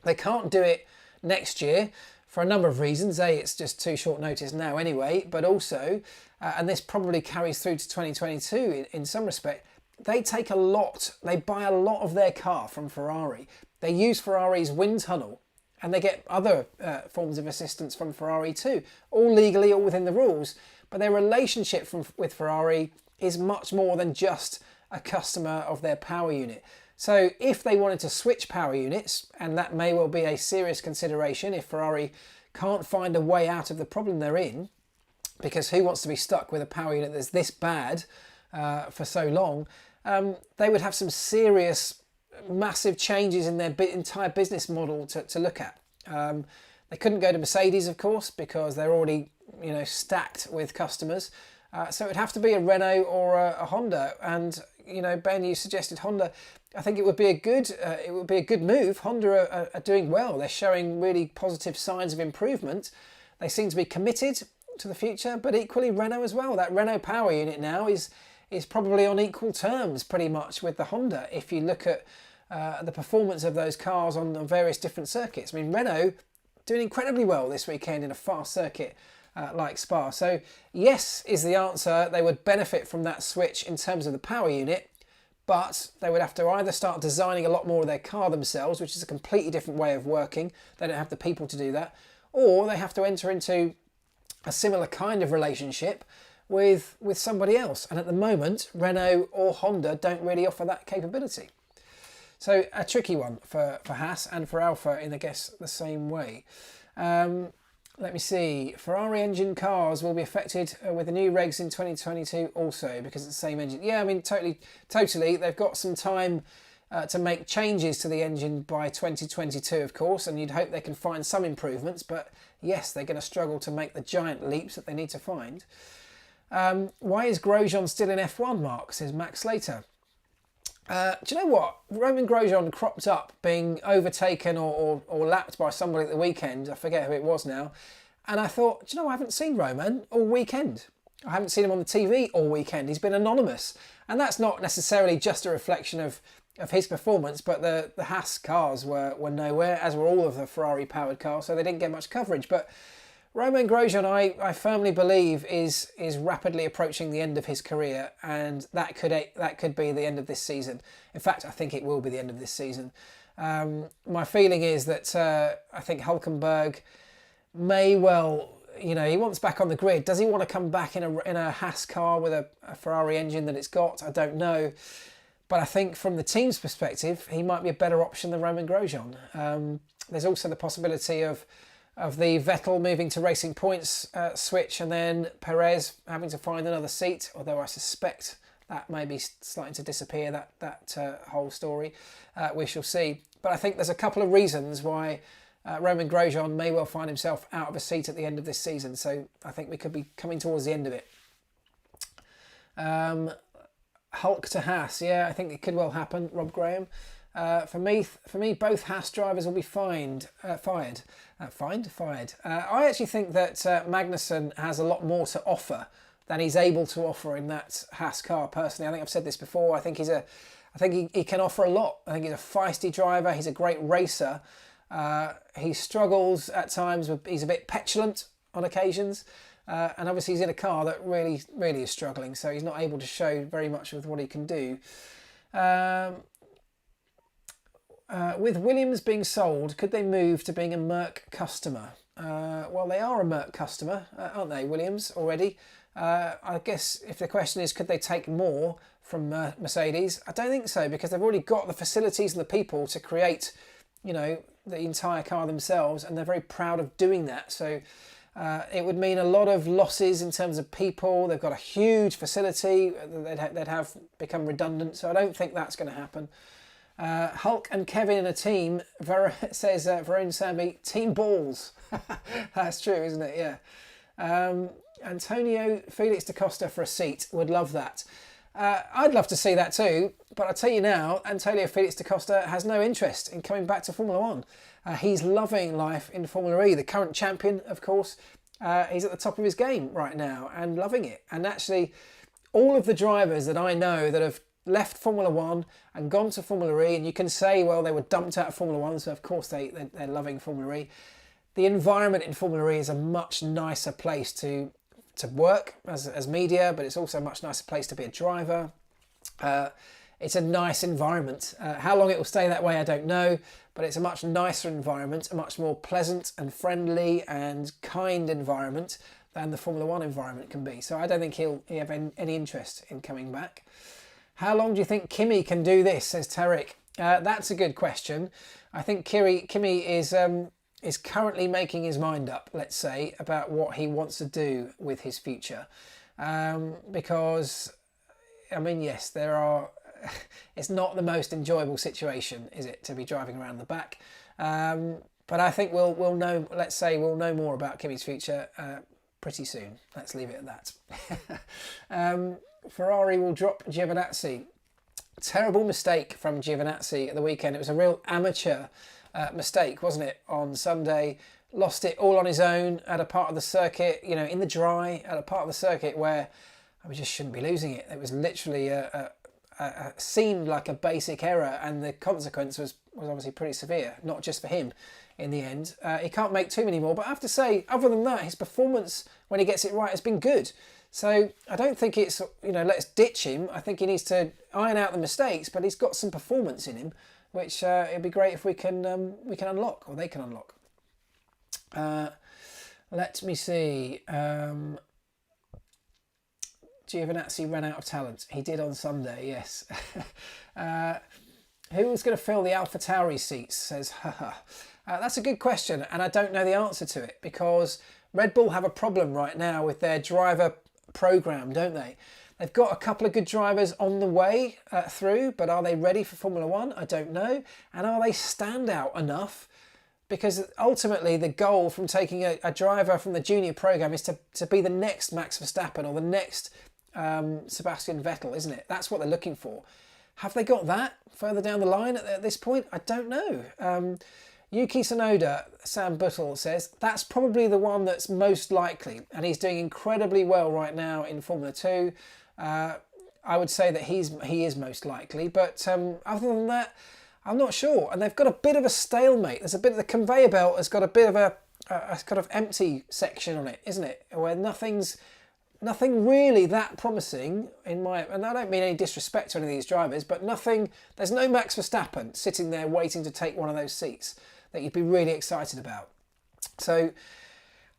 They can't do it next year for a number of reasons. A, it's just too short notice now anyway, but also, and this probably carries through to 2022 in some respect, they buy a lot of their car from Ferrari. They use Ferrari's wind tunnel, and they get other forms of assistance from Ferrari too, all legally, all within the rules. But their relationship with Ferrari is much more than just a customer of their power unit. So if they wanted to switch power units, and that may well be a serious consideration if Ferrari can't find a way out of the problem they're in, because who wants to be stuck with a power unit that's this bad for so long, they would have some serious, massive changes in their entire business model to look at. They couldn't go to Mercedes, of course, because they're already, stacked with customers. So it would have to be a Renault or a Honda. And Ben, you suggested Honda. I think it would be a good move. Honda are doing well. They're showing really positive signs of improvement. They seem to be committed to the future, but equally Renault as well. That Renault power unit now is probably on equal terms pretty much with the Honda if you look at the performance of those cars on various different circuits. I mean, Renault doing incredibly well this weekend in a fast circuit like Spa. So yes is the answer. They would benefit from that switch in terms of the power unit, but they would have to either start designing a lot more of their car themselves, which is a completely different way of working. They don't have the people to do that, or they have to enter into a similar kind of relationship with somebody else. And at the moment, Renault or Honda don't really offer that capability. So a tricky one for Haas and for Alfa in, I guess, the same way. Let me see. Ferrari engine cars will be affected with the new regs in 2022 also because it's the same engine. Yeah, I mean, totally. They've got some time to make changes to the engine by 2022, of course, and you'd hope they can find some improvements, but yes, they're going to struggle to make the giant leaps that they need to find. Why is Grosjean still in F1, Marc, says Max Slater. Do you know what? Romain Grosjean cropped up being overtaken or lapped by somebody at the weekend. I forget who it was now. And I thought, do you know, I haven't seen Romain all weekend. I haven't seen him on the TV all weekend. He's been anonymous. And that's not necessarily just a reflection of his performance, but the Haas cars were nowhere, as were all of the Ferrari-powered cars, so they didn't get much coverage. But Romain Grosjean, I firmly believe, is rapidly approaching the end of his career, and that could be the end of this season. In fact, I think it will be the end of this season. My feeling is that I think Hülkenberg may well, he wants back on the grid. Does he want to come back in a Haas car with a Ferrari engine that it's got? I don't know. But I think from the team's perspective, he might be a better option than Romain Grosjean. There's also the possibility of the Vettel moving to Racing Points switch and then Perez having to find another seat, although I suspect that may be starting to disappear, that whole story. We shall see. But I think there's a couple of reasons why Romain Grosjean may well find himself out of a seat at the end of this season. So I think we could be coming towards the end of it. Hulk to Haas, yeah, I think it could well happen, Rob Graham. For me, both Haas drivers will be fired. I actually think that Magnussen has a lot more to offer than he's able to offer in that Haas car. Personally, I think I've said this before. I think he can offer a lot. I think he's a feisty driver. He's a great racer. He struggles at times. He's a bit petulant on occasions. And obviously he's in a car that really, really is struggling. So he's not able to show very much with what he can do. With Williams being sold, could they move to being a Merck customer? Well, they are a Merck customer, aren't they, Williams, already? I guess if the question is, could they take more from Mercedes? I don't think so, because they've already got the facilities and the people to create, the entire car themselves, and they're very proud of doing that. So it would mean a lot of losses in terms of people. They've got a huge facility. They'd have become redundant. So I don't think that's going to happen. Hulk and Kevin in a team, says Varun Sambi, team balls. That's true, isn't it? Yeah. Antonio Felix da Costa for a seat. Would love that. I'd love to see that too, but I'll tell you now, Antonio Felix da Costa has no interest in coming back to Formula One. He's loving life in Formula E, the current champion, of course. He's at the top of his game right now and loving it. And actually, all of the drivers that I know that have left Formula One and gone to Formula E, and you can say, well, they were dumped out of Formula One, so of course they're loving Formula E. The environment in Formula E is a much nicer place to work as media, but it's also a much nicer place to be a driver. It's a nice environment. How long it will stay that way, I don't know, but it's a much nicer environment, a much more pleasant and friendly and kind environment than the Formula One environment can be. So I don't think he'll have any interest in coming back. How long do you think Kimi can do this, says Tarek? That's a good question. I think Kimi is currently making his mind up, let's say, about what he wants to do with his future. Because, I mean, yes, it's not the most enjoyable situation, is it, to be driving around the back? But I think we'll know, let's say, we'll know more about Kimi's future pretty soon. Let's leave it at that. Ferrari will drop Giovinazzi. Terrible mistake from Giovinazzi at the weekend. It was a real amateur mistake, wasn't it, on Sunday? Lost it all on his own at a part of the circuit, in the dry, at a part of the circuit where we just shouldn't be losing it. It was literally seemed like a basic error, and the consequence was obviously pretty severe, not just for him in the end. He can't make too many more, but I have to say, other than that, his performance when he gets it right has been good. So I don't think it's, let's ditch him. I think he needs to iron out the mistakes, but he's got some performance in him, which it'd be great if we can unlock, or they can unlock. Let me see. Giovinazzi ran out of talent. He did on Sunday, yes. Who's going to fill the AlphaTauri seats, says haha. That's a good question, and I don't know the answer to it, because Red Bull have a problem right now with their driver program, don't they? They've got a couple of good drivers on the way through, but are they ready for Formula One? I don't know. And are they standout enough? Because ultimately the goal from taking a driver from the junior program is to be the next Max Verstappen or the next Sebastian Vettel, isn't it? That's what they're looking for. Have they got that further down the line at this point? I don't know. Yuki Tsunoda, Sam Buttle says, that's probably the one that's most likely, and he's doing incredibly well right now in Formula 2. I would say that he is most likely, but other than that, I'm not sure. And they've got a bit of a stalemate. There's a bit of the conveyor belt has got a bit of a kind of empty section on it, isn't it? Where nothing really that promising in my, and I don't mean any disrespect to any of these drivers, but there's no Max Verstappen sitting there waiting to take one of those seats that you'd be really excited about. So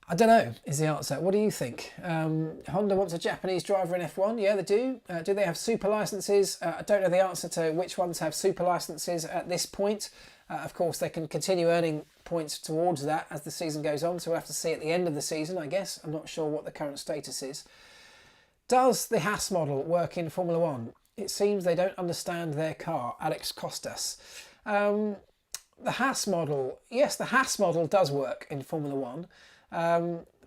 I don't know is the answer. What do you think? Honda wants a Japanese driver in F1. Yeah, they do. Do they have super licenses? I don't know the answer to which ones have super licenses at this point. Of course, they can continue earning points towards that as the season goes on, so we'll have to see at the end of the season, I guess. I'm not sure what the current status is. Does the Haas model work in Formula One? It seems they don't understand their car. Alex Costas. The Haas model, yes, the Haas model does work in Formula One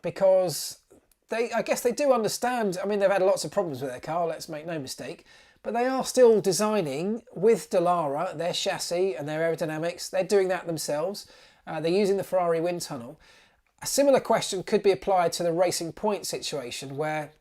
because I guess they do understand. I mean, they've had lots of problems with their car, let's make no mistake, but they are still designing with Dallara, their chassis and their aerodynamics. They're doing that themselves. They're using the Ferrari wind tunnel. A similar question could be applied to the Racing Point situation, where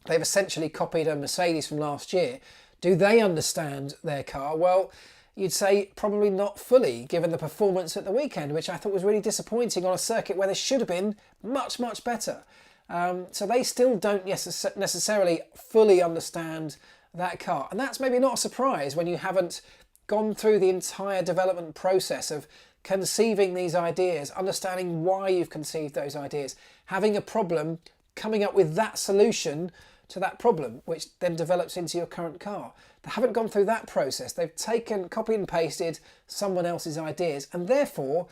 they've essentially copied a Mercedes from last year. Do they understand their car? Well, you'd say probably not fully, given the performance at the weekend, which I thought was really disappointing on a circuit where they should have been much, much better. So they still don't necessarily fully understand that car. And that's maybe not a surprise when you haven't gone through the entire development process of conceiving these ideas, understanding why you've conceived those ideas, having a problem, coming up with that solution to that problem, which then develops into your current car. They haven't gone through that process. They've taken, copied and pasted someone else's ideas, and therefore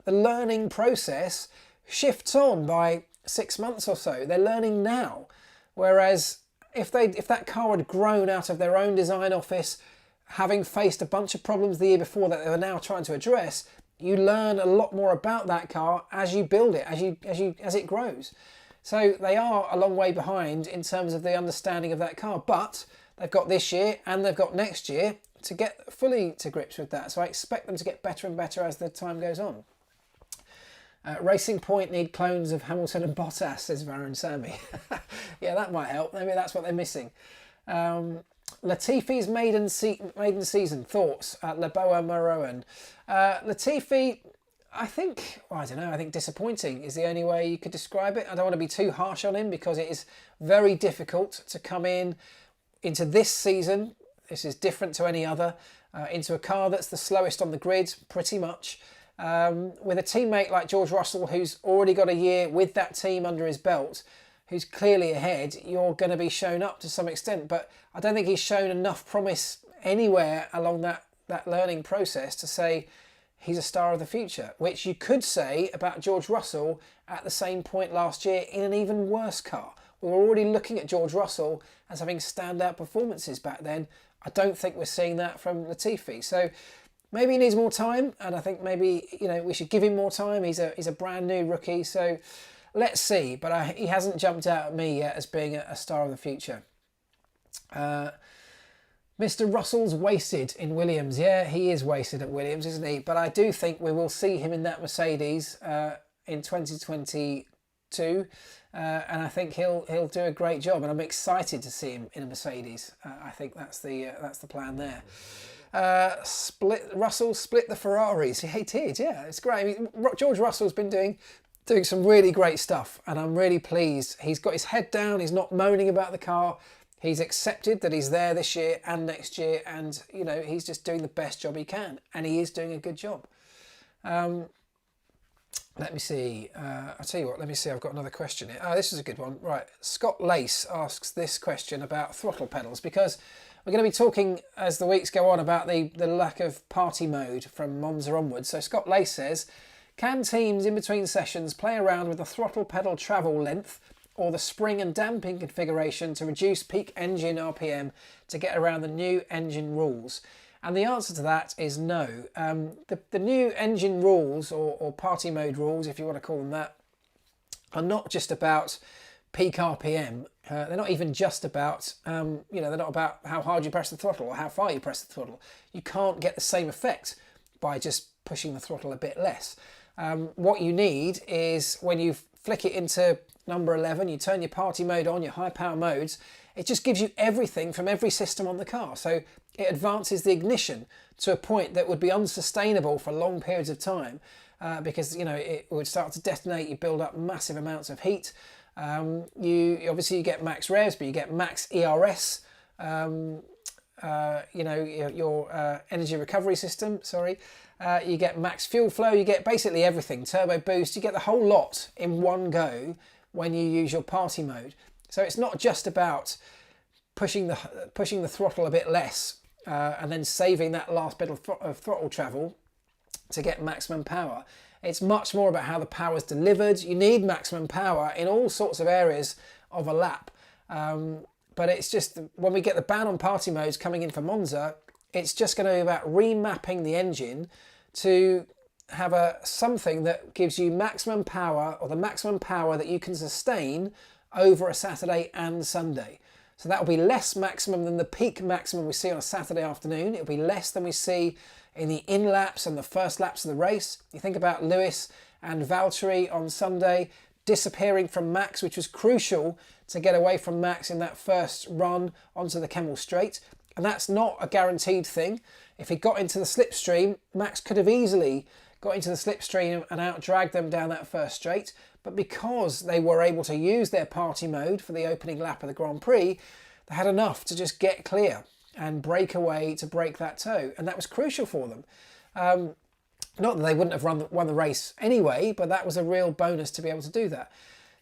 the learning process shifts on by 6 months or so. They're learning now. Whereas if that car had grown out of their own design office, having faced a bunch of problems the year before that they were now trying to address, you learn a lot more about that car as you build it, as it grows. So they are a long way behind in terms of the understanding of that car, but they've got this year and they've got next year to get fully to grips with that. So I expect them to get better and better as the time goes on. Racing Point need clones of Hamilton and Bottas, says Varun Sami. Yeah, that might help. Maybe that's what they're missing. Latifi's maiden season thoughts at Leboa Maroan. Latifi, I think disappointing is the only way you could describe it. I don't want to be too harsh on him because it is very difficult to come into this season. This is different to any other, into a car that's the slowest on the grid, pretty much. With a teammate like George Russell, who's already got a year with that team under his belt, who's clearly ahead, you're going to be shown up to some extent. But I don't think he's shown enough promise anywhere along that learning process to say he's a star of the future, which you could say about George Russell at the same point last year in an even worse car. We were already looking at George Russell as having standout performances back then. I don't think we're seeing that from Latifi. So maybe he needs more time, and I think maybe we should give him more time. He's a brand new rookie, so let's see. But he hasn't jumped out at me yet as being a star of the future. Mr. Russell's wasted in Williams. Yeah, he is wasted at Williams, isn't he? But I do think we will see him in that Mercedes in 2022, and I think he'll do a great job. And I'm excited to see him in a Mercedes. I think that's the plan there. Russell split the Ferraris. He did, yeah, it's great. I mean, George Russell's been doing some really great stuff, and I'm really pleased. He's got his head down. He's not moaning about the car. He's accepted that he's there this year and next year, and he's just doing the best job he can, and he is doing a good job. Let me see. I'll tell you what. Let me see. I've got another question here. Oh, this is a good one. Right. Scott Lace asks this question about throttle pedals, because We're going to be talking as the weeks go on about the lack of party mode from Monza onwards. So Scott Lace says, can teams in between sessions play around with the throttle pedal travel length or the spring and damping configuration to reduce peak engine RPM to get around the new engine rules? And the answer to that is no. The new engine rules, or party mode rules, if you want to call them that, are not just about peak RPM. They're not even just about, they're not about how hard you press the throttle or how far you press the throttle. You can't get the same effect by just pushing the throttle a bit less. What you need is when you flick it into number 11, you turn your party mode on, your high power modes, it just gives you everything from every system on the car. So it advances the ignition to a point that would be unsustainable for long periods of time because, it would start to detonate, you build up massive amounts of heat. You get max revs, but you get max ERS, your energy recovery system, you get max fuel flow, you get basically everything, turbo boost, you get the whole lot in one go when you use your party mode. So it's not just about pushing the throttle a bit less and then saving that last bit of throttle travel to get maximum power. It's much more about how the power is delivered. You need maximum power in all sorts of areas of a lap. But it's just, when we get the ban on party modes coming in for Monza, it's just going to be about remapping the engine to have something that gives you maximum power, or the maximum power that you can sustain over a Saturday and Sunday. So that will be less maximum than the peak maximum we see on a Saturday afternoon. It'll be less than we see in the in laps and the first laps of the race. You think about Lewis and Valtteri on Sunday disappearing from Max, which was crucial to get away from Max in that first run onto the Kemmel Straight. And that's not a guaranteed thing. If he got into the slipstream, Max could have easily got into the slipstream and out-dragged them down that first straight. But because they were able to use their party mode for the opening lap of the Grand Prix, they had enough to just get clear and break away to break that toe. And that was crucial for them. Not that they wouldn't have won the race anyway, but that was a real bonus to be able to do that.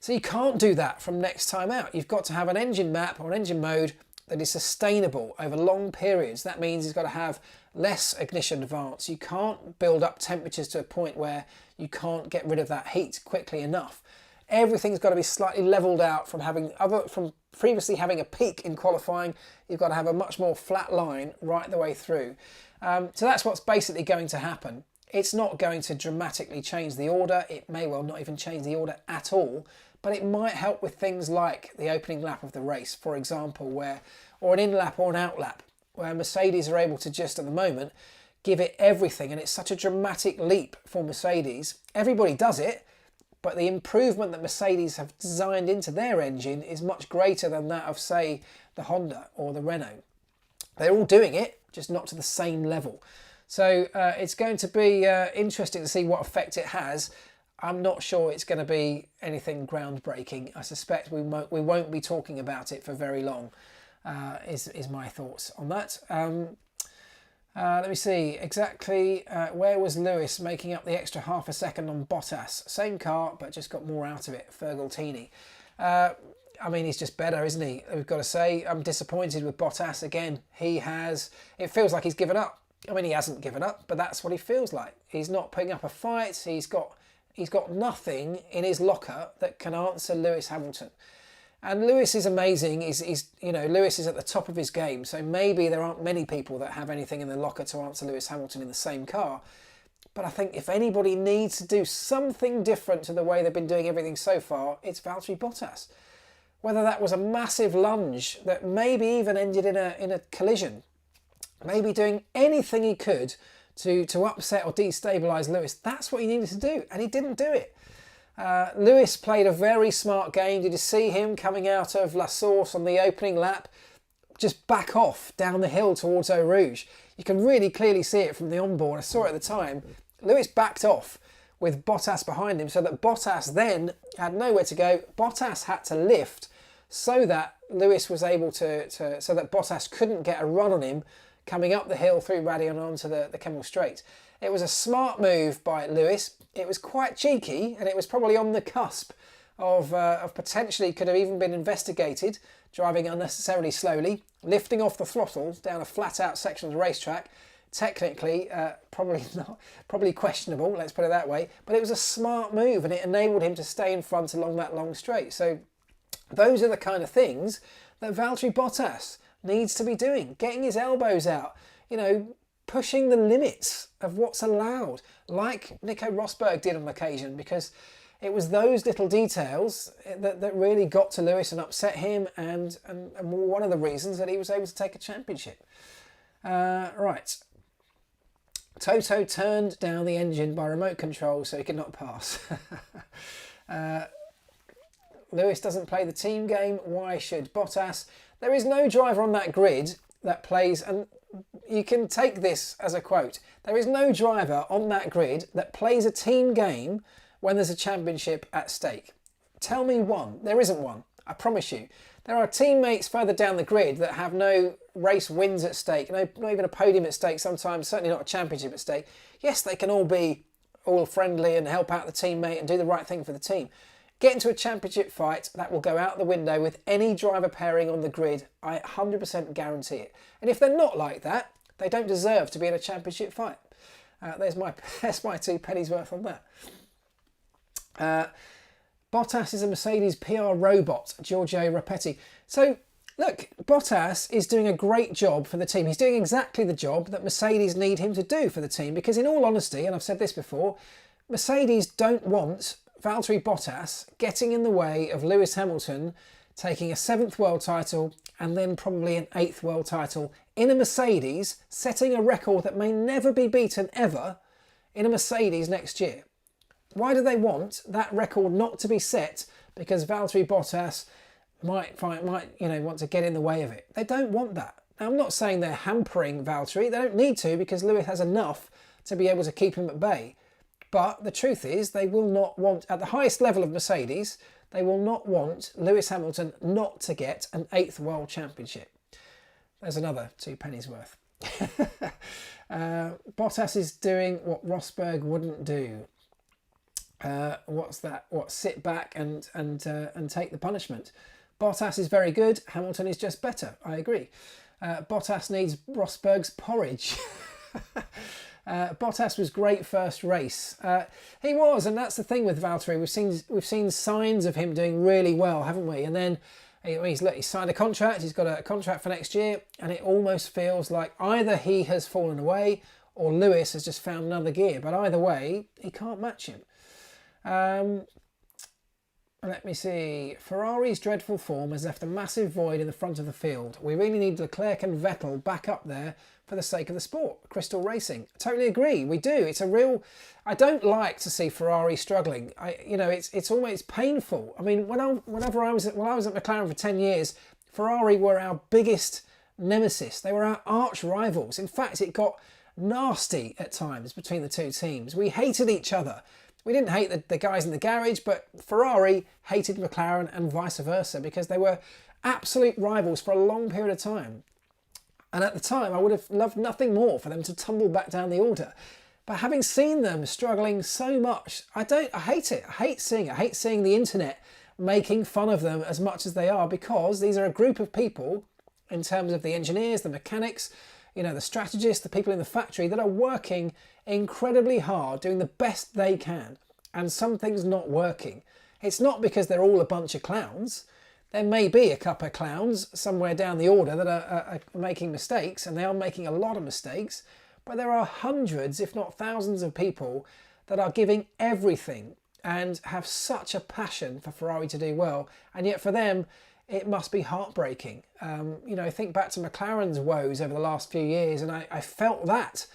So you can't do that from next time out. You've got to have an engine map or an engine mode that is sustainable over long periods. That means it's got to have less ignition advance. You can't build up temperatures to a point where you can't get rid of that heat quickly enough. Everything's got to be slightly leveled out from previously having a peak in qualifying. You've got to have a much more flat line right the way through. So that's what's basically going to happen. It's not going to dramatically change the order. It may well not even change the order at all, but it might help with things like the opening lap of the race, for example, or an in lap or an out lap, where Mercedes are able to just at the moment give it everything. And it's such a dramatic leap for Mercedes. Everybody does it, but the improvement that Mercedes have designed into their engine is much greater than that of, say, the Honda or the Renault. They're all doing it, just not to the same level. So it's going to be interesting to see what effect it has. I'm not sure it's going to be anything groundbreaking. I suspect we won't be talking about it for very long, is my thoughts on that. Let me see, exactly where was Lewis making up the extra half a second on Bottas? Same car, but just got more out of it, Fergaltini. I mean, he's just better, isn't he? We've got to say, I'm disappointed with Bottas again. It feels like he's given up. I mean, he hasn't given up, but that's what he feels like. He's not putting up a fight. He's got nothing in his locker that can answer Lewis Hamilton. And Lewis is amazing. Lewis is at the top of his game. So maybe there aren't many people that have anything in the locker to answer Lewis Hamilton in the same car. But I think if anybody needs to do something different to the way they've been doing everything so far, it's Valtteri Bottas. Whether that was a massive lunge that maybe even ended in a collision, maybe doing anything he could to upset or destabilise Lewis, that's what he needed to do, and he didn't do it. Lewis played a very smart game. Did you see him coming out of La Source on the opening lap? Just back off down the hill towards Eau Rouge. You can really clearly see it from the onboard. I saw it at the time. Lewis backed off with Bottas behind him so that Bottas then had nowhere to go. Bottas had to lift so that Lewis was able so that Bottas couldn't get a run on him coming up the hill through Radion onto the Kemmel Straight. It was a smart move by Lewis. It was quite cheeky and it was probably on the cusp of potentially could have even been investigated, driving unnecessarily slowly, lifting off the throttle down a flat-out section of the racetrack. Technically, probably questionable, let's put it that way, but it was a smart move and it enabled him to stay in front along that long straight. So those are the kind of things that Valtteri Bottas needs to be doing, getting his elbows out, you know, pushing the limits of what's allowed, like Nico Rosberg did on occasion, because it was those little details that really got to Lewis and upset him, and one of the reasons that he was able to take a championship. Right. Toto turned down the engine by remote control so he could not pass. Lewis doesn't play the team game. Why should Bottas? There is no driver on that grid that plays, and you can take this as a quote, there is no driver on that grid that plays a team game when there's a championship at stake. Tell me one. There isn't one. I promise you. There are teammates further down the grid that have no race wins at stake, not even a podium at stake sometimes, certainly not a championship at stake. Yes, they can all be all friendly and help out the teammate and do the right thing for the team. Get into a championship fight, that will go out the window with any driver pairing on the grid. I 100% guarantee it. And if they're not like that, they don't deserve to be in a championship fight. There's my 2 pennies worth on that. Bottas is a Mercedes PR robot, Giorgio Rapetti. So, look, Bottas is doing a great job for the team. He's doing exactly the job that Mercedes need him to do for the team, because in all honesty, and I've said this before, Mercedes don't want Valtteri Bottas getting in the way of Lewis Hamilton taking a 7th world title and then probably an 8th world title in a Mercedes, setting a record that may never be beaten ever in a Mercedes next year. Why do they want that record not to be set? Because Valtteri Bottas might want to get in the way of it. They don't want that. Now, I'm not saying they're hampering Valtteri. They don't need to, because Lewis has enough to be able to keep him at bay. But the truth is, they will not want, at the highest level of Mercedes, they will not want Lewis Hamilton not to get an 8th world championship. There's another 2 pennies worth. Bottas is doing what Rosberg wouldn't do. What's that? Sit back and take the punishment. Bottas is very good. Hamilton is just better. I agree. Bottas needs Rosberg's porridge. Bottas was great first race. He was, and that's the thing with Valtteri. We've seen signs of him doing really well, haven't we? And then he's signed a contract. He's got a contract for next year, and it almost feels like either he has fallen away or Lewis has just found another gear. But either way, he can't match him. Let me see. Ferrari's dreadful form has left a massive void in the front of the field. We really need Leclerc and Vettel back up there for the sake of the sport. Crystal Racing. I totally agree. We do. It's a real. I don't like to see Ferrari struggling. It's always painful. I mean, when I was at McLaren for 10 years, Ferrari were our biggest nemesis. They were our arch rivals. In fact, it got nasty at times between the two teams. We hated each other. We didn't hate the guys in the garage, but Ferrari hated McLaren and vice versa, because they were absolute rivals for a long period of time. And at the time, I would have loved nothing more for them to tumble back down the order. But having seen them struggling so much, I hate it. I hate seeing the internet making fun of them as much as they are, because these are a group of people, in terms of the engineers, the mechanics, the strategists, the people in the factory, that are working incredibly hard, doing the best they can, and something's not working. It's not because they're all a bunch of clowns. There may be a couple of clowns somewhere down the order that are making mistakes, and they are making a lot of mistakes, but there are hundreds, if not thousands, of people that are giving everything and have such a passion for Ferrari to do well, and yet for them it must be heartbreaking. Think back to McLaren's woes over the last few years, and I felt that,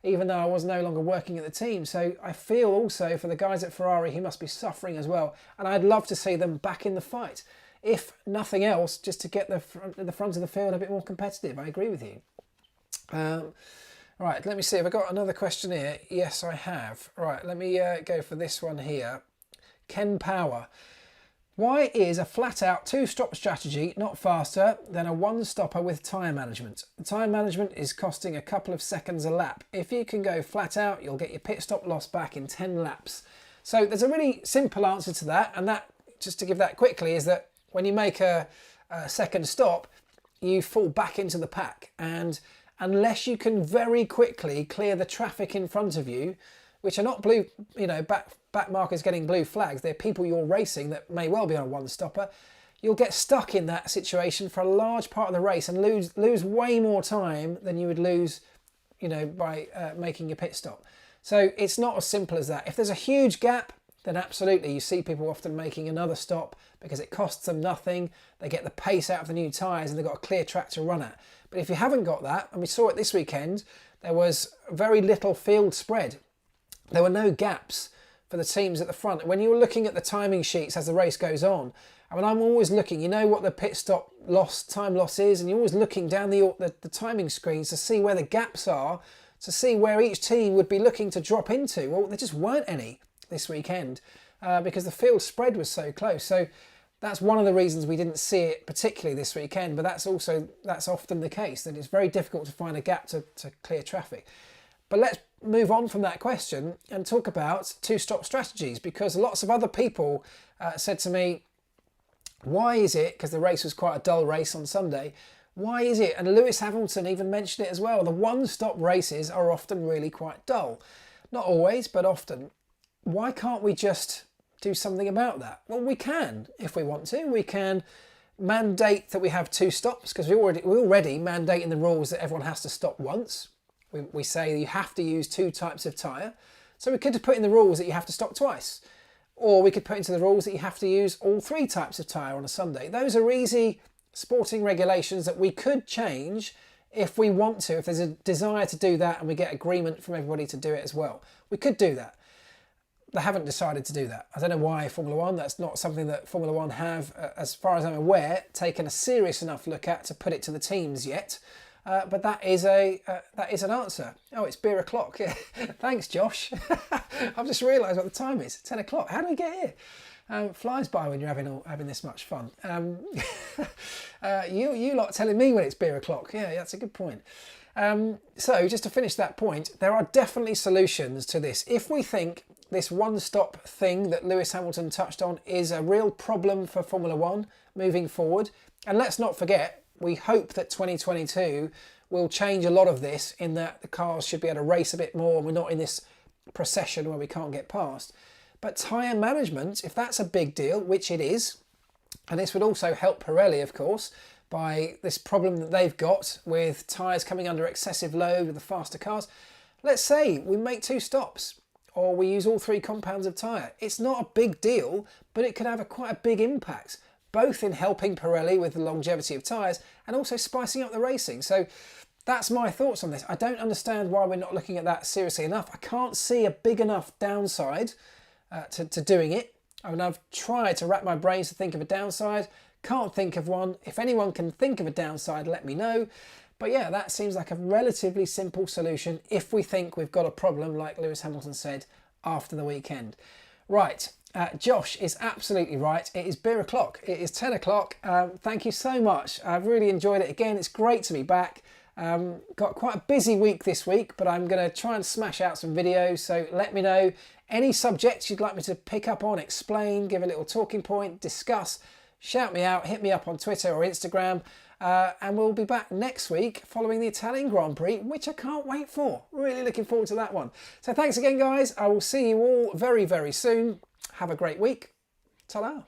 even though I was no longer working at the team. So I feel also for the guys at Ferrari who must be suffering as well, and I'd love to see them back in the fight. If nothing else, just to get the front of the field a bit more competitive. I agree with you. Right, let me see. Have I got another question here? Yes, I have. Right, let me go for this one here. Ken Power. Why is a flat-out two-stop strategy not faster than a one-stopper with tyre management? The tyre management is costing a couple of seconds a lap. If you can go flat-out, you'll get your pit stop loss back in 10 laps. So there's a really simple answer to that, and that just to give that quickly, is that when you make a second stop, you fall back into the pack, and unless you can very quickly clear the traffic in front of you, which are not blue, back markers getting blue flags, they're people you're racing that may well be on a one-stopper, you'll get stuck in that situation for a large part of the race and lose way more time than you would lose, by making your pit stop. So it's not as simple as that. If there's a huge gap, then absolutely, you see people often making another stop because it costs them nothing. They get the pace out of the new tyres and they've got a clear track to run at. But if you haven't got that, and we saw it this weekend, there was very little field spread. There were no gaps for the teams at the front. When you were looking at the timing sheets as the race goes on, I mean, I'm always looking, you know what the pit stop time loss is, and you're always looking down the timing screens to see where the gaps are, to see where each team would be looking to drop into. Well, there just weren't any this weekend because the field spread was so close. So that's one of the reasons we didn't see it particularly this weekend, but that's often the case, that it's very difficult to find a gap to clear traffic. But let's move on from that question and talk about two-stop strategies, because lots of other people said to me, why is it, because the race was quite a dull race on Sunday, why is it, and Lewis Hamilton even mentioned it as well, the one-stop races are often really quite dull. Not always, but often. Why can't we just do something about that? Well, we can if we want to. We can mandate that we have two stops, because we're already mandating the rules that everyone has to stop once. We say you have to use two types of tyre. So we could put in the rules that you have to stop twice. Or we could put into the rules that you have to use all three types of tyre on a Sunday. Those are easy sporting regulations that we could change if we want to, if there's a desire to do that and we get agreement from everybody to do it as well. We could do that. They haven't decided to do that. I don't know why Formula One, that's not something that Formula One have, as far as I'm aware, taken a serious enough look at to put it to the teams yet. But that is an answer. Oh, it's beer o'clock. Yeah. Thanks, Josh. I've just realised what the time is. 10 o'clock. How do we get here? Flies by when you're having this much fun. You lot telling me when it's beer o'clock. Yeah, that's a good point. So just to finish that point, there are definitely solutions to this. If we think this one-stop thing that Lewis Hamilton touched on is a real problem for Formula One moving forward, and let's not forget, we hope that 2022 will change a lot of this, in that the cars should be able to race a bit more and we're not in this procession where we can't get past. But tyre management, if that's a big deal, which it is, and this would also help Pirelli, of course, by this problem that they've got with tyres coming under excessive load with the faster cars. Let's say we make two stops, or we use all three compounds of tyre. It's not a big deal, but it could have quite a big impact, both in helping Pirelli with the longevity of tyres and also spicing up the racing. So that's my thoughts on this. I don't understand why we're not looking at that seriously enough. I can't see a big enough downside to doing it. I mean, I've tried to wrap my brains to think of a downside. Can't think of one. If anyone can think of a downside, let me know. But yeah, that seems like a relatively simple solution if we think we've got a problem, like Lewis Hamilton said after the weekend. Right, Josh is absolutely right. It is beer o'clock. It is 10 o'clock. Thank you so much. I've really enjoyed it again. It's great to be back. Got quite a busy week this week, but I'm going to try and smash out some videos. So let me know any subjects you'd like me to pick up on, explain, give a little talking point, discuss. Shout me out, hit me up on Twitter or Instagram, and we'll be back next week following the Italian Grand Prix, which I can't wait for. Really looking forward to that one. So thanks again, guys. I will see you all very, very soon. Have a great week. Ta-da.